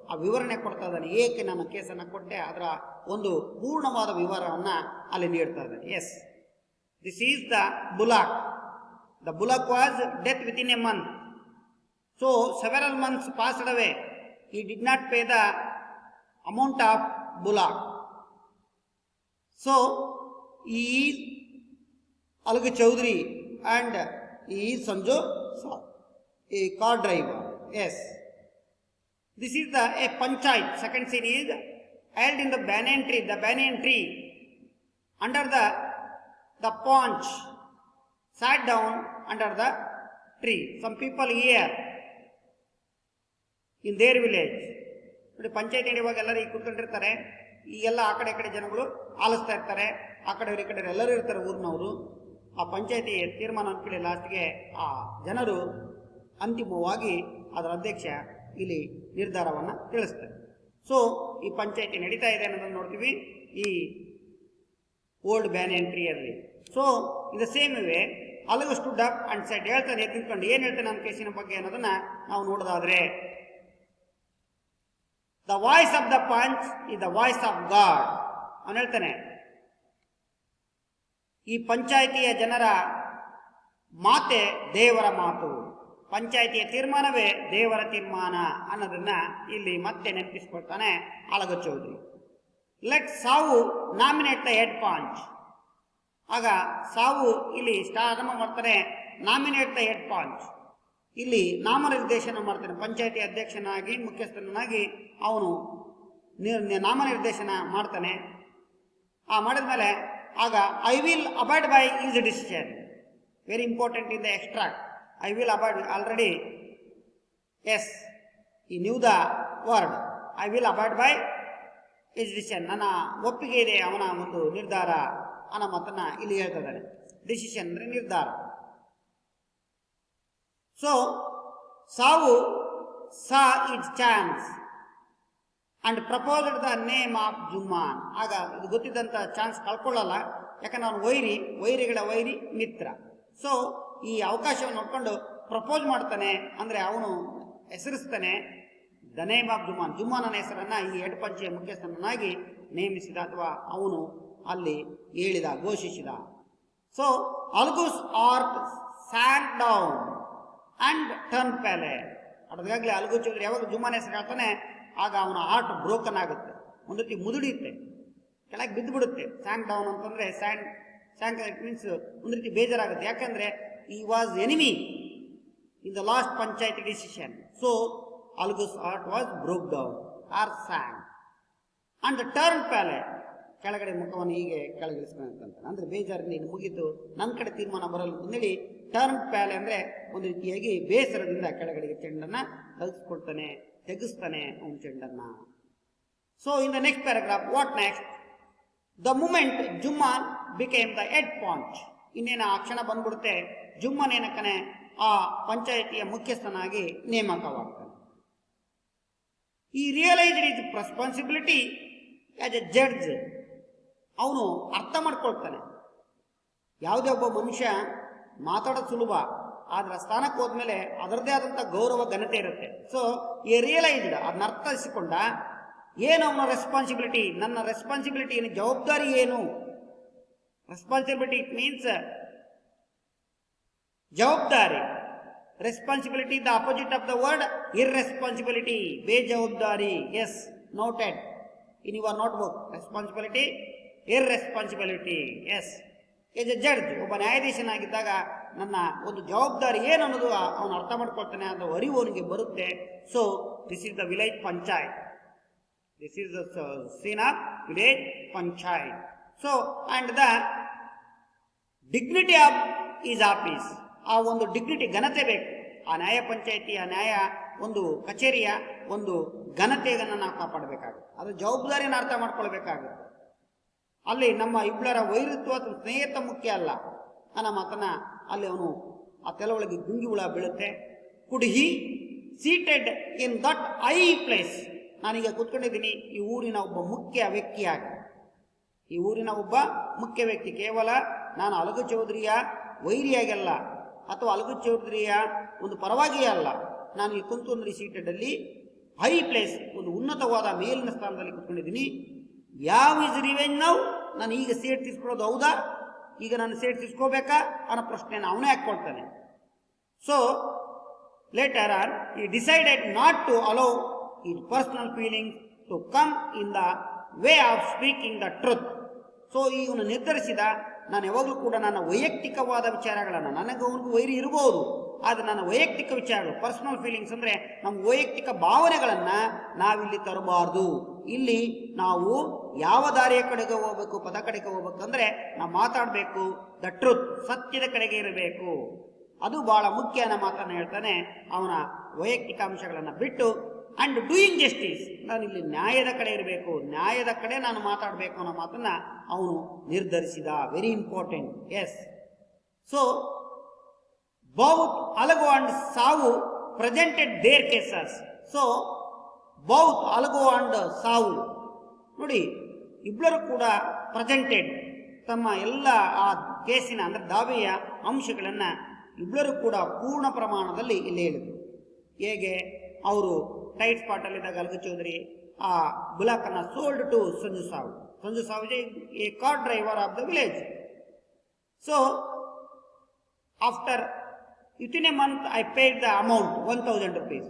ಆ ವಿವರಣೆ ಕೊಡ್ತಾ ಇದ್ದಾನೆ. ಏಕೆ ನಾನು ಕೇಸನ್ನು ಕೊಟ್ಟೆ, ಅದರ ಒಂದು ಪೂರ್ಣವಾದ ವಿವರವನ್ನು ಅಲ್ಲಿ ನೀಡ್ತಾ ಇದ್ದಾನೆ. Yes, this is the bullock. The bullock was death within a month. So several months passed away. He did not pay the amount of bullock. So he is Alga Chaudhary and he is Sanjo Sar, a car driver. Yes, this is a panchayat. Second scene is held in the banyan tree, under the paunch, sat down under the tree. Some people here in their village ನೋಡಿ, ಪಂಚಾಯತ್ ನಡೆಯುವಾಗ ಎಲ್ಲರೂ ಈಗ ಕೂತ್ಕೊಂಡಿರ್ತಾರೆ. ಈಗೆಲ್ಲ ಆ ಕಡೆ ಜನಗಳು ಆಲಿಸ್ತಾ ಇರ್ತಾರೆ, ಆ ಕಡೆ ಈ ಕಡೆ ಎಲ್ಲರೂ ಇರ್ತಾರೆ ಊರಿನವರು. ಆ ಪಂಚಾಯತಿ ತೀರ್ಮಾನ ಅಂದ್ಕೇಳಿ ಲಾಸ್ಟ್ಗೆ ಆ ಜನರು ಅಂತಿಮವಾಗಿ ಅದರ ಅಧ್ಯಕ್ಷ ಇಲ್ಲಿ ನಿರ್ಧಾರವನ್ನು ತಿಳಿಸ್ತಾರೆ. ಸೊ ಈ ಪಂಚಾಯತಿ ನಡೀತಾ ಇದೆ ಅನ್ನೋದನ್ನು ನೋಡ್ತೀವಿ ಈ ಓಲ್ಡ್ ಬ್ಯಾನಿಯನ್ ಟ್ರೀಯಲ್ಲಿ. So in the same way ಅಲ್ಲಿಗೂ ಸ್ಟುಡ್ ಅಪ್ ಅಂಡ್ ಸೈಡ್ ಹೇಳ್ತಾನೆ, ತಿಳ್ಕೊಂಡು ಏನು ಹೇಳ್ತಾನೆ ನನ್ನ ಕೇಸಿನ ಬಗ್ಗೆ ಅನ್ನೋದನ್ನ ನಾವು ನೋಡೋದಾದ್ರೆ, the voice of the punch is the voice of god. ಅವನು ಹೇಳ್ತಾನೆ, ಈ ಪಂಚಾಯಿತಿಯ ಜನರ ಮಾತೆ ದೇವರ ಮಾತು, ಪಂಚಾಯಿತಿಯ ತೀರ್ಮಾನವೇ ದೇವರ ತೀರ್ಮಾನ ಅನ್ನೋದನ್ನ ಇಲ್ಲಿ ಮತ್ತೆ ನೆನಪಿಸ್ಕೊಳ್ತಾನೆ ಅಲಗ ಚೌಧರಿ. ಲೆಟ್ ಸಾವು ನಾಮಿನೇಟ್ ದ ಹೆಡ್ ಪಂಚ್. ಆಗ ಸಾವು ಇಲ್ಲಿ ಆರಂಭ ಮಾಡ್ತಾನೆ, ನಾಮಿನೇಟ್ ದ ಹೆಡ್ ಪಂಚ್. ಇಲ್ಲಿ ನಾಮನಿರ್ದೇಶನ ಮಾಡ್ತಾನೆ. ಪಂಚಾಯತಿ ಅಧ್ಯಕ್ಷನಾಗಿ, ಮುಖ್ಯಸ್ಥನಾಗಿ ಅವನು ನಾಮನಿರ್ದೇಶನ ಮಾಡ್ತಾನೆ. ಮಾಡಿದ ಮೇಲೆ ಆಗ I will abide by his decision. Very important in the extract. I will abide already. Yes, he knew the word I will abide by his decision. ನನ್ನ ಒಪ್ಪಿಗೆ ಇದೆ ಅವನ ಒಂದು ನಿರ್ಧಾರ ಅನ್ನೋ ಮಾತನ್ನ ಇಲ್ಲಿ ಹೇಳ್ತಿದ್ದಾನೆ. ಡಿಸಿಷನ್ ಅಂದರೆ ನಿರ್ಧಾರ. So Sahu saw it chance and proposed the name of Jumman. ಆಗ ಇದು ಗೊತ್ತಿದ್ದಂಥ ಚಾನ್ಸ್ ಕಳ್ಕೊಳ್ಳಲ್ಲ, ಯಾಕಂದ್ರೆ ಅವನು ವೈರಿಗಳ ವೈರಿ ಮಿತ್ರ. ಸೊ ಈ ಅವಕಾಶವನ್ನು ನೋಡ್ಕೊಂಡು ಪ್ರಪೋಸ್ ಮಾಡ್ತಾನೆ, ಅಂದರೆ ಅವನು ಹೆಸರಿಸ್ತಾನೆ ದ ನೇಮ್ ಆಫ್ ಜುಮ್ಮಾನ್. ಜುಮ್ಮಾನನ ಹೆಸರನ್ನು ಈ ಹೆಡ್ ಪಂಚಾಯ ಮುಖ್ಯಸ್ಥನಾಗಿ ನೇಮಿಸಿದ, ಅಥವಾ ಅವನು ಅಲ್ಲಿ ಹೇಳಿದ, ಘೋಷಿಸಿದ. So Algu's heart sat down and turn pale. ಅದಕ್ಕಾಗಲೇ ಅಲ್ಗು ಚೌಧರಿ ಯಾವಾಗ ಜುಮ್ಮಾನ ಹೆಸರು ಹೇಳ್ತಾನೆ, ಆಗ ಅವನ ಆರ್ಟ್ ಬ್ರೋಕನ್ ಆಗುತ್ತೆ, ಒಂದು ರೀತಿ ಮುದುಡಿಯುತ್ತೆ, ಕೆಳಗೆ ಬಿದ್ದು ಬಿಡುತ್ತೆ. ಸ್ಯಾಂಕ್ ಡೌನ್ ಅಂತಂದ್ರೆ ಸ್ಯಾಂಕ್ ಇಟ್ ಮೀನ್ಸ್ ಒಂದು ರೀತಿ ಬೇಜಾರಾಗುತ್ತೆ. ಯಾಕಂದ್ರೆ he was enemy in the last panchayat decision. So Algu's heart was broke down or sank and turn pale. ಕೆಳಗಡೆ ಮುಖವನ್ನು ಹೀಗೆ ಕೆಳಗಿಳಿಸ್ಕೊಂತ, ಅಂದ್ರೆ ಬೇಜಾರಿನ ಇದು ಮುಗಿತು, ನನ್ನ ಕಡೆ ತೀರ್ಮಾನ ಬರಲ್ಲ ಅಂತೇಳಿ ಟರ್ನ್ ಪ್ಯಾಲೆ ಅಂದ್ರೆ ಒಂದು ರೀತಿಯಾಗಿ ಬೇಸರದಿಂದ ಕೆಳಗಡೆಗೆ ಚೆಂಡನ್ನ ತೆಗೆಸ್ತಾನೆ ಅವನ ಚೆಂಡನ್ನ. So in the next paragraph, what next? The moment Jumman became the head panch. ಇನ್ನೇನು ಆ ಕ್ಷಣ ಬಂದ್ಬಿಡುತ್ತೆ, ಜುಮ್ಮನ್ ಏನಕ್ಕನೆ ಆ ಪಂಚಾಯಿತಿಯ ಮುಖ್ಯಸ್ಥನಾಗಿ ನೇಮಕವಾಗ್ತಾನೆ. He realised his responsibility as a judge. ಅವನು ಅರ್ಥ ಮಾಡ್ಕೊಳ್ತಾನೆ, ಯಾವುದೇ ಒಬ್ಬ ಮನುಷ್ಯ ಮಾತಾಡೋದು ಸುಲಭ, ಆದ್ರೆ ಸ್ಥಾನಕ್ಕೆ ಹೋದ್ಮೇಲೆ ಅದರದೇ ಆದಂಥ ಗೌರವ ಘನತೆ ಇರುತ್ತೆ. ಸೊ ಈ ರಿಯಲೈಸ್ಡ್, ಅದನ್ನ ಅರ್ಥೈಸಿಕೊಂಡ, ಏನು ಅವನ ರೆಸ್ಪಾನ್ಸಿಬಿಲಿಟಿ, ನನ್ನ ರೆಸ್ಪಾನ್ಸಿಬಿಲಿಟಿ ಏನು, ಜವಾಬ್ದಾರಿ ಏನು. ರೆಸ್ಪಾನ್ಸಿಬಿಲಿಟಿ ಇಟ್ ಮೀನ್ಸ್ ಜವಾಬ್ದಾರಿ. Responsibility the opposite of the word irresponsibility, ಬೇಜವಾಬ್ದಾರಿ. Yes, noted in your notebook. Responsibility, irresponsibility. Yes, as a judge, ಒಬ್ಬ ನ್ಯಾಯಾಧೀಶನಾಗಿದ್ದಾಗ ನನ್ನ ಒಂದು ಜವಾಬ್ದಾರಿ ಏನು ಅನ್ನೋದು ಅವನು ಅರ್ಥ ಮಾಡ್ಕೊಳ್ತಾನೆ, ಅದು ಅರಿವು ಅವನಿಗೆ ಬರುತ್ತೆ. So this is the village panchayat. This is the scene of village panchayat. So, and the dignity of his office, ಆ ಒಂದು ಡಿಗ್ನಿಟಿ ಘನತೆ ಬೇಕು. ಆ ನ್ಯಾಯ ಪಂಚಾಯಿತಿ, ಆ ನ್ಯಾಯ ಒಂದು ಕಚೇರಿಯ ಒಂದು ಘನತೆಯನ್ನು ನಾವು ಕಾಪಾಡಬೇಕಾಗುತ್ತೆ. ಅದರ ಜವಾಬ್ದಾರಿಯನ್ನು ಅರ್ಥ ಮಾಡ್ಕೊಳ್ಬೇಕಾಗುತ್ತೆ. ಅಲ್ಲಿ ನಮ್ಮ ಇಬ್ಬರ ವೈರತ್ವ ಅಥವಾ ಸ್ನೇಹಿತ ಮುಖ್ಯ ಅಲ್ಲ ಅನ್ನೋ ಮಾತನ್ನ ಅಲ್ಲಿ ಅವನು ಆ ತಲೆ ಒಳಗೆ ಗುಂಗಿ ಹುಳ ಬೀಳುತ್ತೆ. Could he seated in that high place, ನಾನೀಗ ಕೂತ್ಕೊಂಡಿದ್ದೀನಿ ಈ ಊರಿನ ಒಬ್ಬ ಮುಖ್ಯ ವ್ಯಕ್ತಿಯಾಗಿ, ಈ ಊರಿನ ಒಬ್ಬ ಮುಖ್ಯ ವ್ಯಕ್ತಿ, ಕೇವಲ ನಾನು ಅಲಗು ಚೌಧರಿಯ ವೈರಿಯಾಗಲ್ಲ ಅಥವಾ ಅಲಗು ಚೌಧರಿಯ ಒಂದು ಪರವಾಗಿಯೇ ಅಲ್ಲ, ನಾನು ಈ ಕುಂತುಂದ್ರಿ ಸೀಟೆಡ್ ಅಲ್ಲಿ ಹೈ ಪ್ಲೇಸ್, ಒಂದು ಉನ್ನತವಾದ ಮೇಲಿನ ಸ್ಥಾನದಲ್ಲಿ ಕೂತ್ಕೊಂಡಿದ್ದೀನಿ. ಯಾವ ಇಸ್ ರಿವೆಂಜ್ ನಾವು, ನಾನು ಈಗ ಸೇಟ್ ತಿಸ್ಕೊಳ್ಳೋದು ಹೌದಾ, ಈಗ ನಾನು ಸೇಟ್ ತಿಸ್ಕೋಬೇಕಾ ಅನ್ನೋ ಪ್ರಶ್ನೆಯನ್ನು ಅವನೇ ಹಾಕ್ಕೊಳ್ತಾನೆ. So later on he decided not to allow his personal feelings to come in the way of speaking the truth. So ಇವನು ನಿರ್ಧರಿಸಿದ, ನಾನು ಯಾವಾಗಲೂ ಕೂಡ ನನ್ನ ವೈಯಕ್ತಿಕವಾದ ವಿಚಾರಗಳನ್ನು, ನನಗೆ ಅವನಿಗೂ ವೈರಿ ಇರಬಹುದು, ಆದರೆ ನನ್ನ ವೈಯಕ್ತಿಕ ವಿಚಾರಗಳು, ಪರ್ಸನಲ್ ಫೀಲಿಂಗ್ಸ್ ಅಂದರೆ ನಮ್ಮ ವೈಯಕ್ತಿಕ ಭಾವನೆಗಳನ್ನು ನಾವಿಲ್ಲಿ ತರಬಾರ್ದು. ಇಲ್ಲಿ ನಾವು ಯಾವ ದಾರಿಯ ಕಡೆಗೆ ಹೋಗ್ಬೇಕು, ಪದ ಕಡೆಗೆ ಹೋಗ್ಬೇಕಂದ್ರೆ ನಾವು ಮಾತಾಡಬೇಕು ದ ಟ್ರೂತ್, ಸತ್ಯದ ಕಡೆಗೆ ಇರಬೇಕು. ಅದು ಬಹಳ ಮುಖ್ಯ ಅನ್ನೋ ಮಾತನ್ನು ಹೇಳ್ತಾನೆ. ಅವನ ವೈಯಕ್ತಿಕ ಅಂಶಗಳನ್ನು ಬಿಟ್ಟು ಅಂಡ್ ಡೂಯಿಂಗ್ ಜಸ್ಟಿಸ್, ನಾನು ಇಲ್ಲಿ ನ್ಯಾಯದ ಕಡೆ ಇರಬೇಕು, ನ್ಯಾಯದ ಕಡೆ ನಾನು ಮಾತಾಡಬೇಕು ಅನ್ನೋ ಮಾತನ್ನ ಅವನು ನಿರ್ಧರಿಸಿದ. Very important. Yes. So both Algu and Sahu presented their cases. So both Algu and Sahu, ನೋಡಿ ಇಬ್ಬರು ಕೂಡ ಪ್ರೆಸೆಂಟೆಡ್, ತಮ್ಮ ಎಲ್ಲ ಆ ಕೇಸಿನ ಅಂದ್ರೆ ದಾವೆಯ ಅಂಶಗಳನ್ನ ಇಬ್ಬರು ಕೂಡ ಪೂರ್ಣ ಪ್ರಮಾಣದಲ್ಲಿ ಇಲ್ಲಿ ಹೇಳಿದರು. ಹೇಗೆ ಅವರು ಟೈಟ್ ಸ್ಪಾಟ್ ಅಲ್ಲಿದ್ದಾಗ ಅಲಗು ಚೌಧರಿ ಆ ಬುಲಾಕನ್ನ sold to Sanju Sahu. Sanju Sahu A car driver of the village. So after within a month I paid the amount 1000 rupees,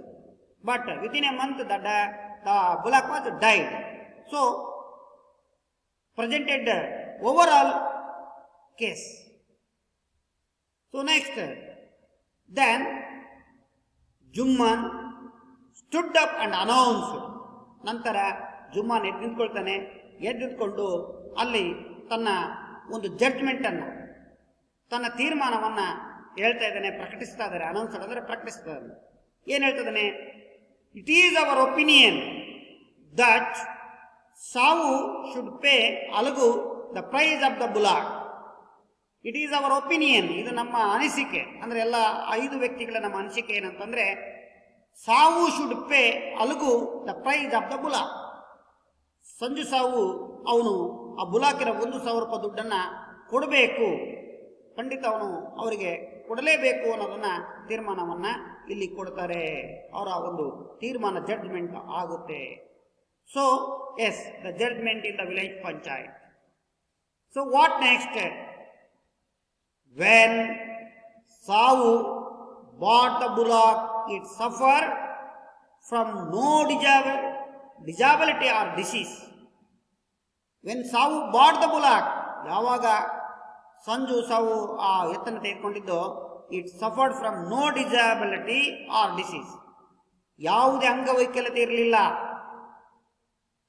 but within a month the bullock was died. So presented overall case. So next, then Jumman stood up and announced. ನಂತರ ಜುಮ್ಮಾನ್ ಎದ್ದು ನಿಂತ್ಕೊಳ್ತಾನೆ. ಎದ್ದು ನಿಂತ್ಕೊಂಡು ಅಲ್ಲಿ ತನ್ನ ಒಂದು judgment ಅನ್ನು, ತನ್ನ ತೀರ್ಮಾನವನ್ನ ಹೇಳ್ತಾ ಇದ್ದಾನೆ, ಪ್ರಕಟಿಸ್ತಾ ಇದ್ದಾರೆ. ಅನೌನ್ಸರ್ ಅಂದರೆ ಪ್ರಕಟಿಸ್ತಾ ಇದ್ದಾನೆ. ಏನು ಹೇಳ್ತಿದ್ದಾನೆ? It is our opinion that Sahu should pay Algu the price of the bullock. It is our opinion, ಇದು ನಮ್ಮ ಅನಿಸಿಕೆ, ಅಂದ್ರೆ ಎಲ್ಲ 5 ವ್ಯಕ್ತಿಗಳ ನಮ್ಮ ಅನಿಸಿಕೆ ಏನಂತಂದ್ರೆ Sahu should pay Algu the price of the bullock. Sanju Sahu ಅವನು ಆ ಬುಲಾಕಿನ 1000 ರೂಪಾಯಿ ದುಡ್ಡನ್ನ ಕೊಡಬೇಕು, ಖಂಡಿತ ಅವನು ಅವರಿಗೆ ಕೊಡಲೇಬೇಕು ಅನ್ನೋದನ್ನ ತೀರ್ಮಾನವನ್ನ ಇಲ್ಲಿ ಕೊಡ್ತಾರೆ. ಅವರ ಒಂದು ತೀರ್ಮಾನ ಜಡ್ಜ್ಮೆಂಟ್ ಆಗುತ್ತೆ. So yes, the judgement in the village panchayat. So what next? When Sahu bought the bullock, it suffered from no disability or disease. When ಸಾವು bought the bullock, ಯಾವಾಗ ಸಂಜು ಸಾವು ಆ ಎತ್ತನ್ನು ತೆಗೆದುಕೊಂಡಿದ್ದು, it suffered from no disability or disease, ಯಾವುದೇ ಅಂಗವೈಕಲ್ಯತೆ ಇರಲಿಲ್ಲ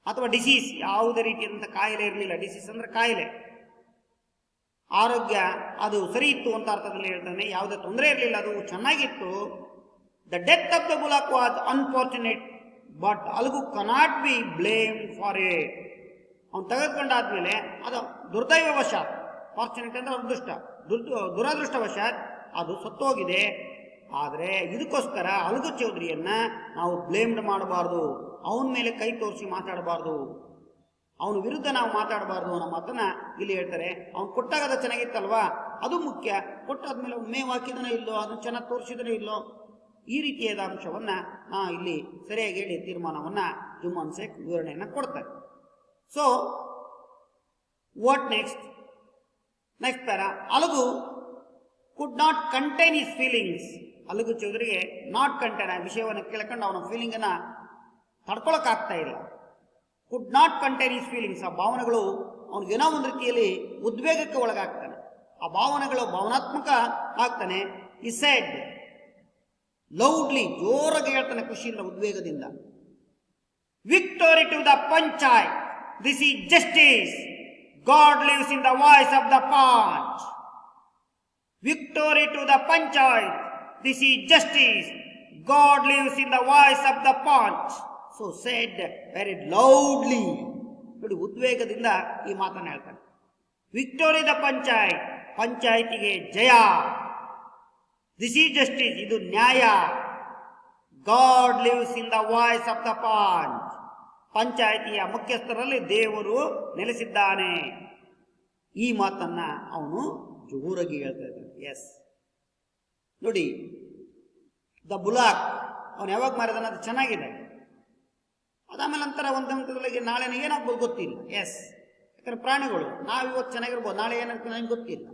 ಅಥವಾ ಡಿಸೀಸ್, ಯಾವುದೇ ರೀತಿಯಾದಂಥ ಕಾಯಿಲೆ ಇರಲಿಲ್ಲ. ಡಿಸೀಸ್ ಅಂದ್ರೆ ಕಾಯಿಲೆ, ಆರೋಗ್ಯ ಅದು ಸರಿ ಇತ್ತು ಅಂತ ಅರ್ಥದಲ್ಲಿ ಹೇಳ್ತಾನೆ. ಯಾವುದೇ ತೊಂದರೆ ಇರಲಿಲ್ಲ, ಅದು ಚೆನ್ನಾಗಿತ್ತು. The death of the bullock was unfortunate but Algu cannot be blame for it. ಅವನು ತೆಗೆದುಕೊಂಡಾದ್ಮೇಲೆ ಅದು ದುರ್ದೈವವಶಾತ್, ಫಾರ್ಚುನೇಟ್ ಅಂದ್ರೆ ಅದೃಷ್ಟ, ದುರದೃಷ್ಟವಶಾತ್ ಅದು ಸತ್ತೋಗಿದೆ. ಆದರೆ ಇದಕ್ಕೋಸ್ಕರ ಅಲಗು ಚೌಧರಿಯನ್ನ ನಾವು ಬ್ಲೇಮ್ಡ್ ಮಾಡಬಾರ್ದು, ಅವನ ಮೇಲೆ ಕೈ ತೋರಿಸಿ ಮಾತಾಡಬಾರ್ದು, ಅವನ ವಿರುದ್ಧ ನಾವು ಮಾತಾಡಬಾರ್ದು ಅನ್ನೋ ಮಾತನ್ನ ಇಲ್ಲಿ ಹೇಳ್ತಾರೆ. ಅವ್ನು ಕೊಟ್ಟಾಗ ಅದು ಚೆನ್ನಾಗಿತ್ತಲ್ವಾ, ಅದು ಮುಖ್ಯ. ಕೊಟ್ಟಾದ್ಮೇಲೆ ಅವ್ನು ಮೇವು ಹಾಕಿದನೇ ಇಲ್ಲೋ, ಅದನ್ನು ಚೆನ್ನಾಗಿ ತೋರಿಸಿದನೇ ಇಲ್ಲೋ, ಈ ರೀತಿಯಾದ ಅಂಶವನ್ನ ಇಲ್ಲಿ ಸರಿಯಾಗಿ ಹೇಳಿ ತೀರ್ಮಾನವನ್ನ ಜುಮ್ಮಾನ್ ಶೇಖ್ ವಿವರಣೆಯನ್ನ ಕೊಡ್ತಾರೆ. So what next? Next para, Algu could not contain his feelings. Algu ಚೌಧರಿಗೆ ನಾಟ್ ಕಂಟೈನ್, ಆ ವಿಷಯವನ್ನು ಕೇಳ್ಕೊಂಡು ಅವನ ಫೀಲಿಂಗ್ ಅನ್ನ ತಡ್ಕೊಳಕ್ಕಾಗ್ತಾ ಇಲ್ಲ. Could not contain his feelings, ಆ ಭಾವನೆಗಳು ಅವನಿಗೇನೋ ಒಂದು ರೀತಿಯಲ್ಲಿ ಉದ್ವೇಗಕ್ಕೆ ಒಳಗಾಗ್ತಾನೆ, ಆ ಭಾವನೆಗಳು ಭಾವನಾತ್ಮಕ ಆಗ್ತಾನೆ. ಈ ಸೆಡ್ ಲೌಡ್ಲಿ, ಜೋರಾಗಿ ಹೇಳ್ತಾನೆ ಖುಷಿಯಿಂದ, ಉದ್ವೇಗದಿಂದ. Victory to the panchayat. This is justice. God lives in the voice of the panch. Victory to the panchayat. This is justice. God lives in the voice of the panch. So said very loudly. ನೋಡಿ, ಉದ್ವೇಗದಿಂದ ಈ ಮಾತನ್ನು ಹೇಳ್ತಾನೆ. Victory the panchayat, ಪಂಚಾಯತಿಗೆ ಜಯ. This is justice, ಇದು ನ್ಯಾಯ. God lives in the voice of the panch, ಪಂಚಾಯತಿಯ ಮುಖ್ಯಸ್ಥರಲ್ಲಿ ದೇವರು ನೆಲೆಸಿದ್ದಾನೆ. ಈ ಮಾತನ್ನ ಅವನು ಜೋರಾಗಿ ಹೇಳ್ತಾ ಇದ್ದಾನೆ. ಎಸ್, ನೋಡಿ, ದ ಬುಲಾಕ್ ಅವನು ಯಾವಾಗ ಮಾರಿದಾನೆ ಅದು ಚೆನ್ನಾಗಿದೆ. ಅದಾದ್ಮೇಲೆ ನಂತರ ಒಂದು ಹಂತದೊಳಗೆ ನಾಳೆ ಏನಾಗ್ಬೋದು ಗೊತ್ತಿಲ್ಲ. ಎಸ್, ಯಾಕಂದ್ರೆ ಪ್ರಾಣಿಗಳು, ನಾವು ಇವತ್ತು ಚೆನ್ನಾಗಿರ್ಬೋದು, ನಾಳೆ ಏನಾಗ್ತದೆ ನನಗೆ ಗೊತ್ತಿಲ್ಲ.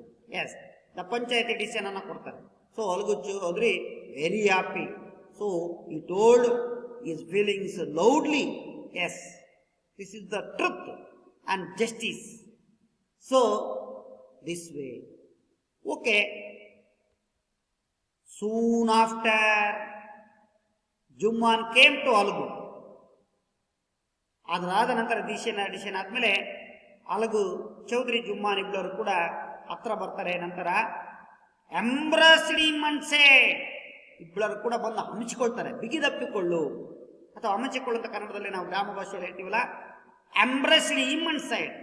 ಎಸ್, ದ ಪಂಚಾಯತಿ ಡಿಸಿಷನ್ ಅನ್ನ ಕೊಡ್ತಾರೆ. ಸೊ ಅಲ್ಗುಚ್ಚು ಹೋದ್ರಿ very happy. So he told his feelings loudly. Yes, this is the truth and justice. So this way. Okay, soon after Jumman came to Algu. ಅದಾದ ನಂತರ ಡಿಸಿಷನ್ ಆದ್ಮೇಲೆ ಅಲಗು ಚೌಧರಿ ಜುಮ್ಮಾನ್ ಇಬ್ಬರು ಕೂಡ ಹತ್ರ ಬರ್ತಾರೆ. ನಂತರ ಎಂಬ್ರಸ್ಡ್ ಹಿಮ್ ಅಂಡ್ ಸೇಡ್, ಇಬ್ಬರು ಕೂಡ ಬಂದು ಹಂಚಿಕೊಳ್ತಾರೆ. ಬಿಗಿದಪ್ಪಿಕೊಳ್ಳು ಅಥವಾ ಹಂಚಿಕೊಳ್ಳುವಂತ ಕನ್ನಡದಲ್ಲಿ ನಾವು ಗ್ರಾಮ ಭಾಷೆಯಲ್ಲಿ ಹೇಳ್ತೀವಲ್ಲ, ಎಂಬ್ರಸ್ಡ್ ಹಿಮ್ ಅಂಡ್ ಸೇಡ್.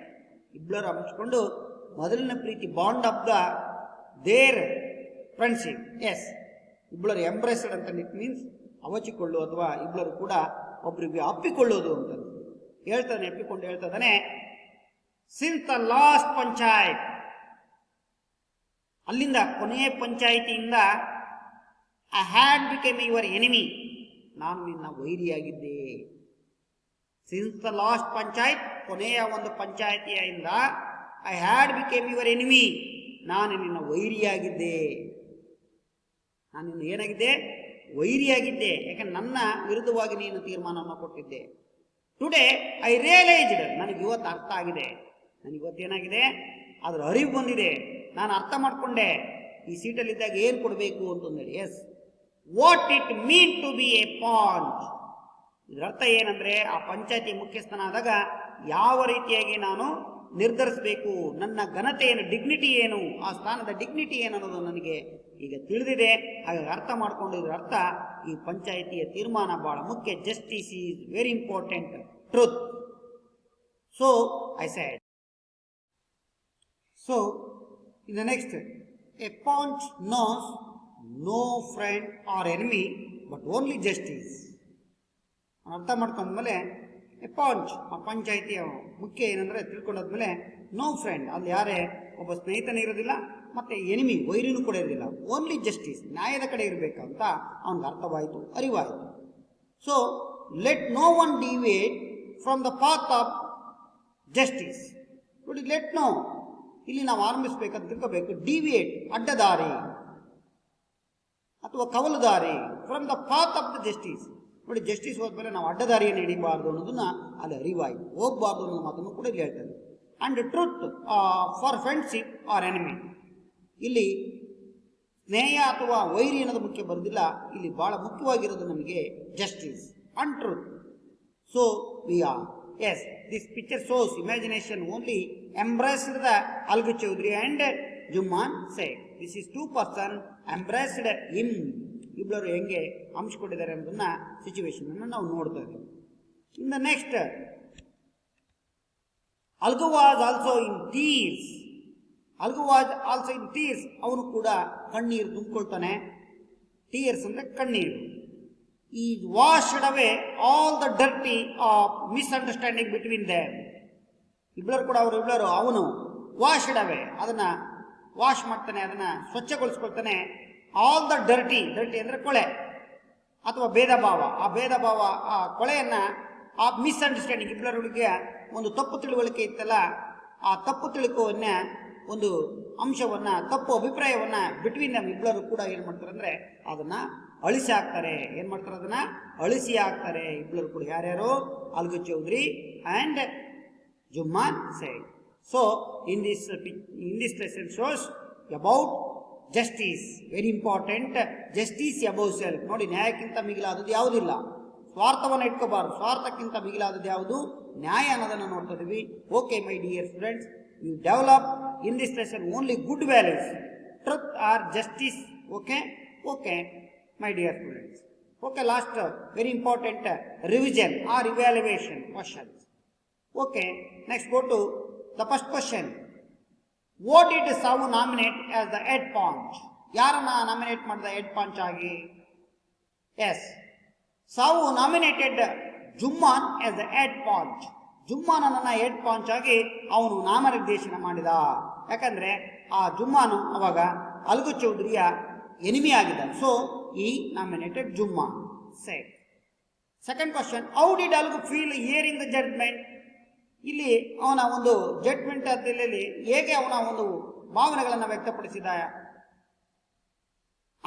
ಇಬ್ಬರು ಹಂಚಿಕೊಂಡು ಮೊದಲಿನ ಪ್ರೀತಿ, bond of the their friendship. Yes, ಇಬ್ಬರು ಎಂಬ್ರೆಸ್ಡ್ ಅಂತ ಇಟ್ ಮೀನ್ಸ್ ಅವಚಿಕೊಳ್ಳು ಅಥವಾ ಇಬ್ಬರು ಕೂಡ ಒಬ್ಬರಿಗೆ ಅಪ್ಪಿಕೊಳ್ಳೋದು ಅಂತ ಹೇಳ್ತಾನೆ. ಅಪ್ಪಿಕೊಂಡು ಹೇಳ್ತಾನೆ, ಸಿನ್ಸ್ ದ ಲಾಸ್ಟ್ ಪಂಚಾಯತ್, ಅಲ್ಲಿಂದ ಕೊನೆಯ ಪಂಚಾಯಿತಿಯಿಂದ I had became your enemy, ನಾನು ನಿನ್ನ ವೈರಿಯಾಗಿದ್ದೆ. ಸಿನ್ಸ್ ದ ಲಾಸ್ಟ್ ಪಂಚಾಯತ್, ಕೊನೆಯ ಒಂದು ಪಂಚಾಯಿತಿಯಿಂದ I had became your enemy, ನಾನು ನಿನ್ನ ವೈರಿಯಾಗಿದ್ದೆ. ನಾನು ನಿನ್ನ ಏನಾಗಿದ್ದೆ? ವೈರಿಯಾಗಿದ್ದೆ. ಯಾಕಂದ್ರೆ ನನ್ನ ವಿರುದ್ಧವಾಗಿ ನೀನು ತೀರ್ಮಾನವನ್ನು ಕೊಟ್ಟಿದ್ದೆ. ಟುಡೇ ಐ ರಿಯಲೈಸ್ಡ್, ನನಗೆ ಇವತ್ತು ಅರ್ಥ ಆಗಿದೆ. ನನಗಿವತ್ತೇನಾಗಿದೆ? ಅದರ ಅರಿವು ಬಂದಿದೆ. ನಾನು ಅರ್ಥ ಮಾಡಿಕೊಂಡೆ ಈ ಸೀಟಲ್ಲಿದ್ದಾಗ ಏನು ಕೊಡಬೇಕು ಅಂತಂದೇಳಿ. Yes, what it mean to be a panch. ಇದರ ಅರ್ಥ ಏನಂದ್ರೆ, ಆ ಪಂಚಾಯತಿ ಮುಖ್ಯಸ್ಥನಾದಾಗ ಯಾವ ರೀತಿಯಾಗಿ ನಾನು ನಿರ್ಧರಿಸಬೇಕು, ನನ್ನ ಘನತೆ ಏನು, ಡಿಗ್ನಿಟಿ ಏನು, ಆ ಸ್ಥಾನದ ಡಿಗ್ನಿಟಿ ಏನು ಅನ್ನೋದು ನನಗೆ ಈಗ ತಿಳಿದಿದೆ. ಹಾಗಾಗಿ ಅರ್ಥ ಮಾಡಿಕೊಂಡು ಇದರ ಅರ್ಥ ಈ ಪಂಚಾಯಿತಿಯ ತೀರ್ಮಾನ ಬಹಳ ಮುಖ್ಯ. Justice is very important, truth. So I said. So in the next, a panch knows no friend or enemy but only justice. ಅರ್ಥ ಮಾಡ್ಕೊಂಡ್ಮೇಲೆ ಎ ಪಾಂಚ್, ಆ ಪಂಚಾಯಿತಿಯ ಮುಖ್ಯ ಏನಂದ್ರೆ ತಿಳ್ಕೊಂಡಾದ್ಮೇಲೆ ನೋ ಫ್ರೆಂಡ್, ಅಲ್ಲಿ ಯಾರೇ ಒಬ್ಬ ಸ್ನೇಹಿತನೇ ಇರೋದಿಲ್ಲ, ಮತ್ತೆ ಎನಿಮಿ ವೈರಿನೂ ಕೂಡ ಇರೋದಿಲ್ಲ. ಓನ್ಲಿ ಜಸ್ಟಿಸ್, ನ್ಯಾಯದ ಕಡೆ ಇರಬೇಕಂತ ಅವನಿಗೆ ಅರ್ಥವಾಯಿತು, ಅರಿವಾಯಿತು. So let no one deviate from the path of justice. ನೋಡಿ, ಲೆಟ್ ನೋ ಇಲ್ಲಿ ನಾವು ಆರಂಭಿಸಬೇಕಂತ ತಿಳ್ಕೋಬೇಕು. ಡಿವಿಯೇಟ್, ಅಡ್ಡದಾರಿ ಅಥವಾ ಕವಲುದಾರಿ, from the path of the justice. ನೋಡಿ, ಜಸ್ಟಿಸ್ ಹೋದ್ಮೇಲೆ ನಾವು ಅಡ್ಡದಾರಿಯನ್ನು ಹಿಡಿಬಾರ್ದು ಅನ್ನೋದನ್ನ ಅಲ್ಲಿ ಅರಿವಾಯಿತು. ಹೋಗ್ಬಾರ್ದು ಅನ್ನೋ ಮಾತನ್ನು ಕೂಡ ಇಲ್ಲಿ ಹೇಳ್ತಾರೆ. And truth for friendship or enemy, ಇಲ್ಲಿ ಸ್ನೇಹ ಅಥವಾ ವೈರಿ ಅನ್ನೋದು ಮುಖ್ಯ ಬರೋದಿಲ್ಲ. ಇಲ್ಲಿ ಬಹಳ ಮುಖ್ಯವಾಗಿರೋದು ನಮಗೆ justice and truth. So we are, yes, this picture shows imagination only embraced the Algu Chaudhary and Jumman Shaikh. This is 2 person embraced him. ಇಬ್ಬರು ಹೆಂಗೆ ಹಂಚಿಕೊಂಡಿದ್ದಾರೆ ಅನ್ನೋದನ್ನ ಸಿಚುವೇಶನ್ ಅನ್ನು ನಾವು ನೋಡ್ತಾ ಇದ್ದೀವಿ. In the next, Algu was also in tears. Algu was also in tears, ಅವನು ಕೂಡ ಕಣ್ಣೀರು ತುಂಬಿಕೊಳ್ತಾನೆ. ಟೀರ್ಸ್ ಅಂದ್ರೆ ಕಣ್ಣೀರು. He washed away all the dirty of misunderstanding between them. ಇಬ್ಬರು ಕೂಡ ಅವನು ವಾಶ್ಡ್ ಅವೇ, ಅದನ್ನ ವಾಶ್ ಮಾಡ್ತಾನೆ, ಅದನ್ನ ಸ್ವಚ್ಛಗೊಳಿಸ್ಕೊಳ್ತಾನೆ. ಆಲ್ ದ ಡರ್ಟಿ, ಡರ್ಟಿ ಅಂದ್ರೆ ಕೊಳೆ ಅಥವಾ ಭೇದ ಭಾವ, ಆ ಭೇದ ಭಾವ, ಆ ಕೊಳೆಯನ್ನ, ಆ ಮಿಸ್ಅಂಡರ್ಸ್ಟ್ಯಾಂಡಿಂಗ್, ಇಬ್ಬರೊಳಗೆ ಒಂದು ತಪ್ಪು ತಿಳುವಳಿಕೆ ಇತ್ತಲ್ಲ, ಆ ತಪ್ಪು ತಿಳುಕುವನ್ನ, ಒಂದು ಅಂಶವನ್ನ, ತಪ್ಪು ಅಭಿಪ್ರಾಯವನ್ನ ಬಿಟ್ವೀನ್ ನಮ್ ಇಬ್ಬರು ಕೂಡ ಏನ್ ಮಾಡ್ತಾರೆ ಅಂದ್ರೆ ಅದನ್ನ ಅಳಿಸಿ ಹಾಕ್ತಾರೆ. ಏನ್ ಮಾಡ್ತಾರೆ? ಅದನ್ನ ಅಳಿಸಿ ಹಾಕ್ತಾರೆ ಇಬ್ಬರು ಕೂಡ. ಯಾರ್ಯಾರು? Algu Chaudhary and Jumman Shaikh. So in this lesson shows about justice, very important. Justice above self. ನೋಡಿ, ನ್ಯಾಯಕ್ಕಿಂತ ಮಿಗಿಲಾದದ್ದು ಯಾವುದಿಲ್ಲ. ಸ್ವಾರ್ಥವನ್ನು ಇಟ್ಕೋಬಾರ್ದು. ಸ್ವಾರ್ಥಕ್ಕಿಂತ ಮಿಗಿಲಾದದ್ದು ಯಾವುದು? ನ್ಯಾಯ ಅನ್ನೋದನ್ನು ನೋಡ್ತಾ ಇದೀವಿ. Okay my dear students, you develop in this lesson only good values, truth or justice. Okay okay my dear students. Okay, last very important revision or evaluation questions. Okay, next go to the first question. What did Savu nominate as the head punch? Yarana nominate madda head punch agi? Yes, Savu nominated Jumman as the head punch. ಜುಮ್ಮಾನನ್ನ head panch ಆಗಿ ಅವನು ನಾಮನಿರ್ದೇಶನ ಮಾಡಿದ. ಯಾಕಂದ್ರೆ ಆ ಜುಮ್ಮಾನು ಅವಾಗ ಅಲ್ಗು ಚೌಧರಿಯ enemy ಆಗಿದ್ದಾನೆ. So he nominated Jumman. Second question, how did Algu feel hearing the judgment? ಇಲ್ಲಿ ಅವನ ಒಂದು ಜಡ್ಜ್ಮೆಂಟ್ ಅದಲ್ಲಿ ಹೇಗೆ ಅವನ ಒಂದು ಭಾವನೆಗಳನ್ನು ವ್ಯಕ್ತಪಡಿಸಿದ?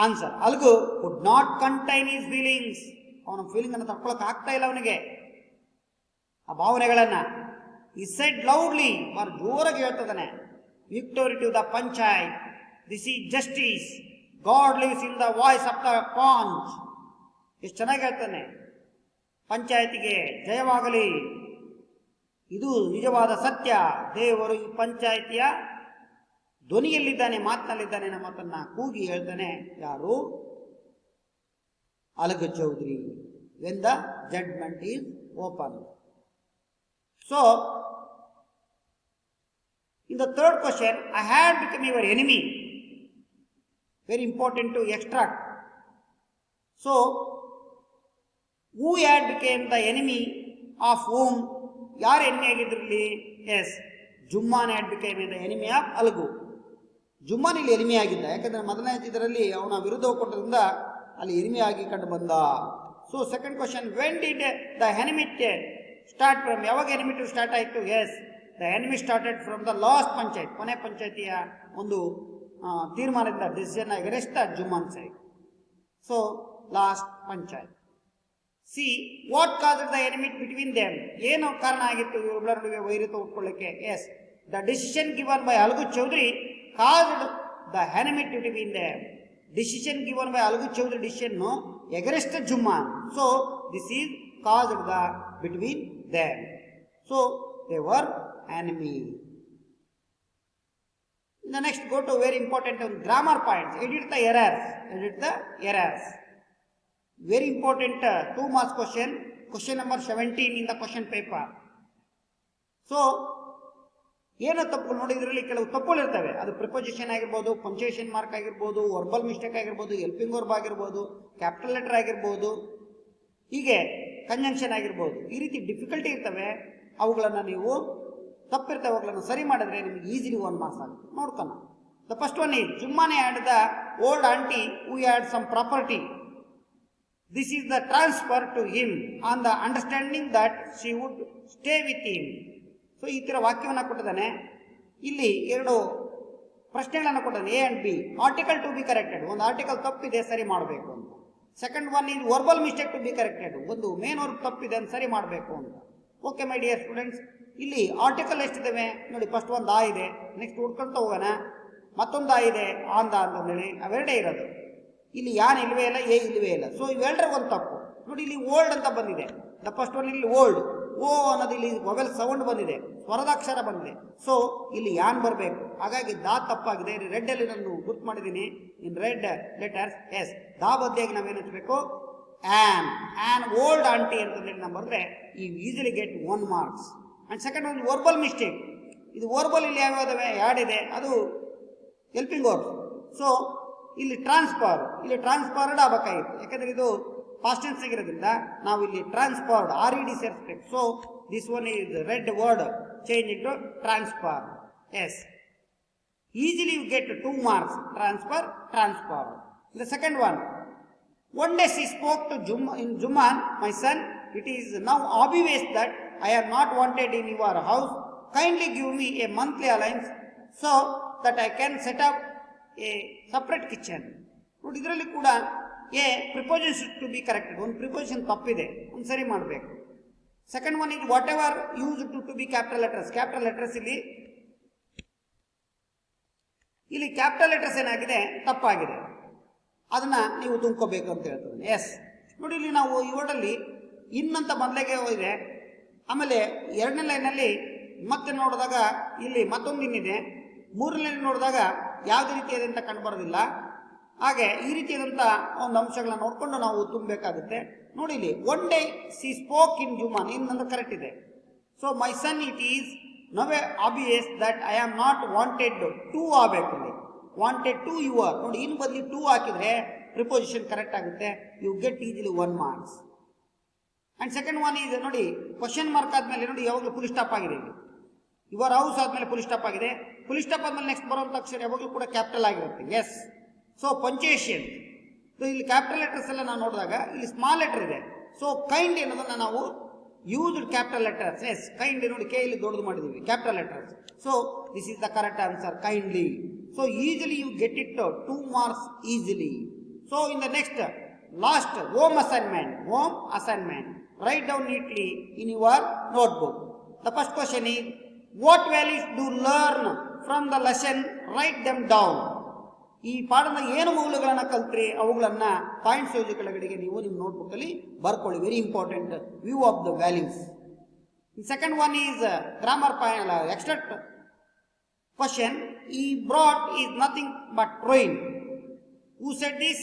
Answer, algo could not contain his feelings. ಅವನ ಫೀಲಿಂಗ್ ಅನ್ನು ತಡ್ಕೊಳಕ್ ಆಗ್ತಾ ಇಲ್ಲ ಅವನಿಗೆ, ಆ ಭಾವನೆಗಳನ್ನ. he said loudly, ಬಾರ್ ಜೋರಾಗಿ ಹೇಳ್ತದಾನೆ, victory to the panchayat, this is justice, God lives in the voice of the punch. ಎಷ್ಟು ಚೆನ್ನಾಗಿ ಹೇಳ್ತಾನೆ, ಪಂಚಾಯತಿಗೆ ಜಯವಾಗಲಿ, ಇದು ನಿಜವಾದ ಸತ್ಯ, ದೇವರು ಈ ಪಂಚಾಯತಿಯ ಧ್ವನಿಯಲ್ಲಿದ್ದಾನೆ, ಮಾತಿನಲ್ಲಿದ್ದಾನೆ ನಮ್ಮ ಮಾತನ್ನ ಕೂಗಿ ಹೇಳ್ತಾನೆ. ಯಾರು? Algu Chaudhary. When the judgment is open. So in the third question, I had become your enemy. Very important to extract. So, who had became the enemy of whom? ಯಾರು ಎನಿಮಿ ಆಗಿದ್ರಲ್ಲಿ? Yes, Jumman had became the enemy of Algu. Jumman ಇಲ್ಲಿ enemy ಆಗಿದ್ದ, ಯಾಕಂದ್ರೆ ಮೊದಲನೇ ಇದರಲ್ಲಿ ಅವನ ವಿರುದ್ಧ ಕೊಟ್ಟದ್ರಿಂದ ಅಲ್ಲಿ ಎನಿಮಿ ಆಗಿ ಕಂಡು ಬಂದ. So second question, when did the enemy start from? ಯಾವಾಗ ಎನಿಮಿ ಸ್ಟಾರ್ಟ್ ಆಯಿತು? Yes, the enemy started from the last panchayat, ಕೊನೆ ಪಂಚಾಯತಿಯ ಒಂದು ತೀರ್ಮಾನದಿಂದ, decision against the Jumman side. So last panchayat. C, what caused the enemy between them? ಏನು ಕಾರಣ ಆಗಿತ್ತು ಇವರ ನಡುವೆ ವೈರತ್ವ ಉಟ್ಕೊಳ್ಳಿಕ್ಕೆ? Yes, the decision given by Algu Chaudhary caused the enemy between them. Decision given by Algu Chaudhary decision against Jumman. So this is caused the between them. So they were enemy. The next go to very important grammar points. Edit the errors. Edit the errors. Very important 2 marks question. Question number 17 in the question paper. So, ಏನು ತಪ್ಪು ನೋಡಿ, ಇದರಲ್ಲಿ ಕೆಲವು ತಪ್ಪುಗಳು ಇರ್ತವೆ. ಅದು preposition ಆಗಿರ್ಬೋದು, punctuation mark ಆಗಿರ್ಬೋದು, ವರ್ಬಲ್ ಮಿಸ್ಟೇಕ್ ಆಗಿರ್ಬೋದು, ಹೆಲ್ಪಿಂಗ್ ವರ್ಬ್ ಆಗಿರ್ಬೋದು, ಕ್ಯಾಪಿಟಲ್ ಲೆಟರ್ ಆಗಿರ್ಬೋದು, ಹೀಗೆ ಕಂಜಂಕ್ಷನ್ ಆಗಿರ್ಬೋದು. ಈ ರೀತಿ ಡಿಫಿಕಲ್ಟಿ ಇರ್ತವೆ. ಅವುಗಳನ್ನು ನೀವು ತಪ್ಪಿರ್ತವೆ, ಅವುಗಳನ್ನು ಸರಿ ಮಾಡಿದ್ರೆ ನಿಮಗೆ ಈಸಿಲಿ 1 ಮಾರ್ಕ್ಸ್ ಆಗುತ್ತೆ. ನೋಡ್ಕೋಣ. The first one is, Jumman had the old aunty who had some property. This is the transfer to him on the understanding that she would stay with him. So ಈ ಥರ ವಾಕ್ಯವನ್ನು ಕೊಟ್ಟಿದ್ದಾನೆ. ಇಲ್ಲಿ 2 ಪ್ರಶ್ನೆಗಳನ್ನು ಕೊಟ್ಟಿದ್ದಾನೆ, A and B. Article to be corrected, ಒಂದು article ತಪ್ಪಿದೆ, ಸರಿ ಮಾಡಬೇಕು ಅಂತ. Second one is verbal mistake to be corrected, ಒಂದು ಮೇನ್ ವರ್ಬ್ ತಪ್ಪಿದೆ ಅಂತ ಸರಿ ಮಾಡಬೇಕು ಅಂತ. ಓಕೆ ಮೈ ಡಿಯರ್ ಸ್ಟೂಡೆಂಟ್ಸ್, ಇಲ್ಲಿ ಆರ್ಟಿಕಲ್ ಎಷ್ಟಿದ್ದಾವೆ ನೋಡಿ. ಫಸ್ಟ್ ಒಂದು ಆ ಇದೆ, ನೆಕ್ಸ್ಟ್ ಹುಡ್ಕೊಂತ ಹೋಗೋಣ, ಮತ್ತೊಂದು ಆ ಇದೆ, ಆಂದ ಅಂತಂದೇಳಿ ಅವೆರಡೇ ಇರೋದು. ಇಲ್ಲಿ ಯಾನ್ ಇಲ್ವೇ ಇಲ್ಲ, ಎ ಇಲ್ವೇ ಇಲ್ಲ. ಸೊ ಇವೆರಡರ ಒಂದು ತಪ್ಪು ನೋಡಿ. ಇಲ್ಲಿ ಓಲ್ಡ್ ಅಂತ ಬಂದಿದೆ, ದ ಫಸ್ಟ್ ಒನ್ ಇಲ್ಲಿ ಓಲ್ಡ್, ಓ ಅನ್ನೋದು ಇಲ್ಲಿ ಮೊಬೈಲ್ ಸೌಂಡ್ ಬಂದಿದೆ, ಸ್ವರದಾಕ್ಷರ ಬಂದಿದೆ. ಸೊ ಇಲ್ಲಿ ಯಾನ್ ಬರಬೇಕು, ಹಾಗಾಗಿ ದಾ ತಪ್ಪಾಗಿದೆ. ರೆಡ್ ಅಲ್ಲಿ ನಾನು ಗುರ್ತು ಮಾಡಿದ್ದೀನಿ, ಇನ್ ರೆಡ್ ಲೆಟರ್ಸ್. ಎಸ್, ದಾ ಬದಲಿಯಾಗಿ ನಾವೇನು ಹಚ್ಚಬೇಕು? ಆನ್ ಓಲ್ಡ್ ಆಂಟಿ ಅಂತಂದೇಳಿ ನಾವು ಬರೆದ್ರೆ ಈ easily get 1 marks. And second ಒಂದು ವರ್ಬಲ್ ಮಿಸ್ಟೇಕ್. ಇದು ವರ್ಬಲ್ ಇಲ್ಲಿ ಯಾವ್ಯಾವುದವೆ? ಯಾಡಿದೆ, ಅದು ಹೆಲ್ಪಿಂಗ್ ವರ್ಬ್. ಸೊ ಇಲ್ಲಿ ಟ್ರಾನ್ಸ್ಫರ್ಡ್ ಆಗಬೇಕಾಗಿತ್ತು, ಯಾಕಂದ್ರೆ ಇದು ಪಾಸ್ಟ್ ಟೆನ್ಸ್ ಆಗಿರೋದ್ರಿಂದ ನಾವು ಇಲ್ಲಿ ಟ್ರಾನ್ಸ್ಫರ್ಡ್ RED ಸೇರಿಸ್ಬೇಕು. So this one is red word, change it to transfer. Yes, easily you get 2 marks. Transfer. The second one, one day she spoke to Jumman, my son, it is now obvious that I am not wanted in your house. Kindly give me a monthly allowance so that I can set up a separate kitchen. ನೋಡಿ, ಇದರಲ್ಲಿ ಕೂಡ a preposition to be corrected, ಒಂದು preposition ತಪ್ಪಿದೆ, ಒಂದು ಸರಿ ಮಾಡಬೇಕು. Second one is whatever use to be capital letters. Capital letters ಇಲ್ಲಿ capital letters ಏನಾಗಿದೆ? ತಪ್ಪಾಗಿದೆ. ಅದನ್ನ ನೀವು ತುಂಬ್ಕೋಬೇಕು ಅಂತ ಹೇಳ್ತಾರೆ. ಎಸ್, ನೋಡಿ, ಇಲ್ಲಿ ನಾವು ಈ ವರ್ಡಲ್ಲಿ ಇನ್ನಂತ ಮೊದಲಿಗೆ ಹೋಗಿದೆ. ಆಮೇಲೆ ಎರಡನೇ ಲೈನಲ್ಲಿ ಮತ್ತೆ ನೋಡಿದಾಗ ಇಲ್ಲಿ ಮತ್ತೊಂದು ಇನ್ನಿದೆ. ಮೂರನೇ ಲೈನ್ ನೋಡಿದಾಗ ಯಾವುದೇ ರೀತಿಯಾದಂಥ ಕಂಡುಬರೋದಿಲ್ಲ. ಹಾಗೆ ಈ ರೀತಿಯಾದಂಥ ಒಂದು ಅಂಶಗಳನ್ನ ನೋಡಿಕೊಂಡು ನಾವು ತುಂಬಬೇಕಾಗುತ್ತೆ. ನೋಡಿ ಇಲ್ಲಿ one day she spoke in Jumman ಇನ್ನೊಂದು ಕರೆಕ್ಟ್ ಇದೆ. So my son it is now obvious that I am not wanted to ಆಗಬೇಕು. ಇಲ್ಲಿ ವಾಂಟೆಡ್ ಟು ಯು ಆರ್ ನೋಡಿ, ಇನ್ನು ಬದಲಿ ಟು ಹಾಕಿದ್ರೆ ಪ್ರಿಪೋಸಿಷನ್ ಕರೆಕ್ಟ್ ಆಗುತ್ತೆ. You get easily 1 marks. And second one is ನೋಡಿ ಕ್ವಶನ್ ಮಾರ್ಕ್ ಆದ್ಮೇಲೆ ನೋಡಿ ಯಾವಾಗಲೂ ಫುಲ್ ಸ್ಟಾಪ್ ಆಗಿದೆ. ಇಲ್ಲಿ ಯುವರ್ ಹೌಸ್ ಆದ್ಮೇಲೆ ಫುಲ್ ಸ್ಟಾಪ್ ಆಗಿದೆ. ಫುಲ್ ಸ್ಟಾಪ್ ಆದ್ಮೇಲೆ ನೆಕ್ಸ್ಟ್ ಬರುವಂತ ಅಕ್ಷರ ಯಾವಾಗಲೂ ಕೂಡ ಕ್ಯಾಪಿಟಲ್ ಆಗಿರುತ್ತೆ. ಎಸ್. ಸೊ ಪಂಚುಯೇಷನ್ ಇಲ್ಲಿ ಕ್ಯಾಪಿಟಲ್ ಲೆಟರ್ಸ್ ಎಲ್ಲ ನಾವು ನೋಡಿದಾಗ ಇಲ್ಲಿ ಸ್ಮಾಲ್ ಲೆಟರ್ ಇದೆ. ಸೊ ಕೈಂಡ್ ಅನ್ನೋದನ್ನ ನಾವು used capital letters. Yes, kind ನೋಡಿ ಕೆ ಇಲ್ಲಿ ದೊಡ್ಡದು ಮಾಡಿದೀವಿ capital letters. So this is the correct answer, kindly. So easily you get it 2 marks easily. So in the next last home assignment write down neatly in your notebook. The first question is, what values do you learn from the lesson? Write them down. ಈ ಪಾಠದ ಏನು ಮೌಲ್ಯಗಳನ್ನ ಕಲ್ತ್ರಿ ಅವುಗಳನ್ನ points ಯೋಜನೆ ಕೆಳಗಡೆಗೆ ನೀವು ನಿಮ್ಮ notebook ಅಲ್ಲಿ ಬರ್ಕೊಳ್ಳಿ. Very important view of the values. Second one is grammar extra question. ಈ broad is nothing but ruin. Who said this?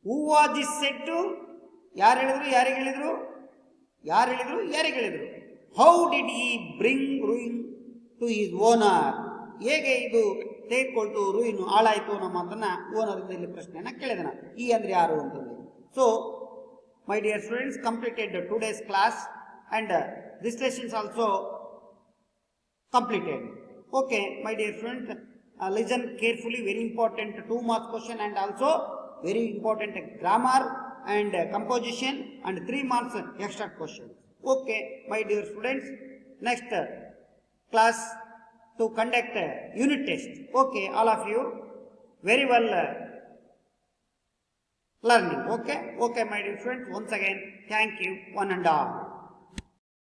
Who was this said to? ಯಾರು ಹೇಳಿದ್ರು, ಯಾರಿಗೆ ಹೇಳಿದ್ರು, ಯಾರು ಹೇಳಿದ್ರು, ಯಾರಿಗೆ ಹೇಳಿದ್ರು? ಹೌ ಡಿಡ್ ಈ bring ruin to is owner? ಹೇಗೆ ಇದು ತೆಗೆದುಕೊಳ್ತು ರೂಯಿನ್ ಹಾಳಾಯಿತು ಅನ್ನೋ ಮಾತನ್ನ ಓನರಿಂದ ಇಲ್ಲಿ ಪ್ರಶ್ನೆಯನ್ನ ಕೇಳಿದನ. ಈ ಅಂದ್ರೆ ಯಾರು ಅಂತಂದ್ರೆ. So my dear students, completed today's class and this lesson also completed. Okay, my dear friends, listen carefully. Very important 2 marks question and also very important grammar and composition and 3 marks extra question. Okay, my dear students, next class to conduct unit test. Okay, all of you very well learning. Okay, my dear friends, once again thank you one and all.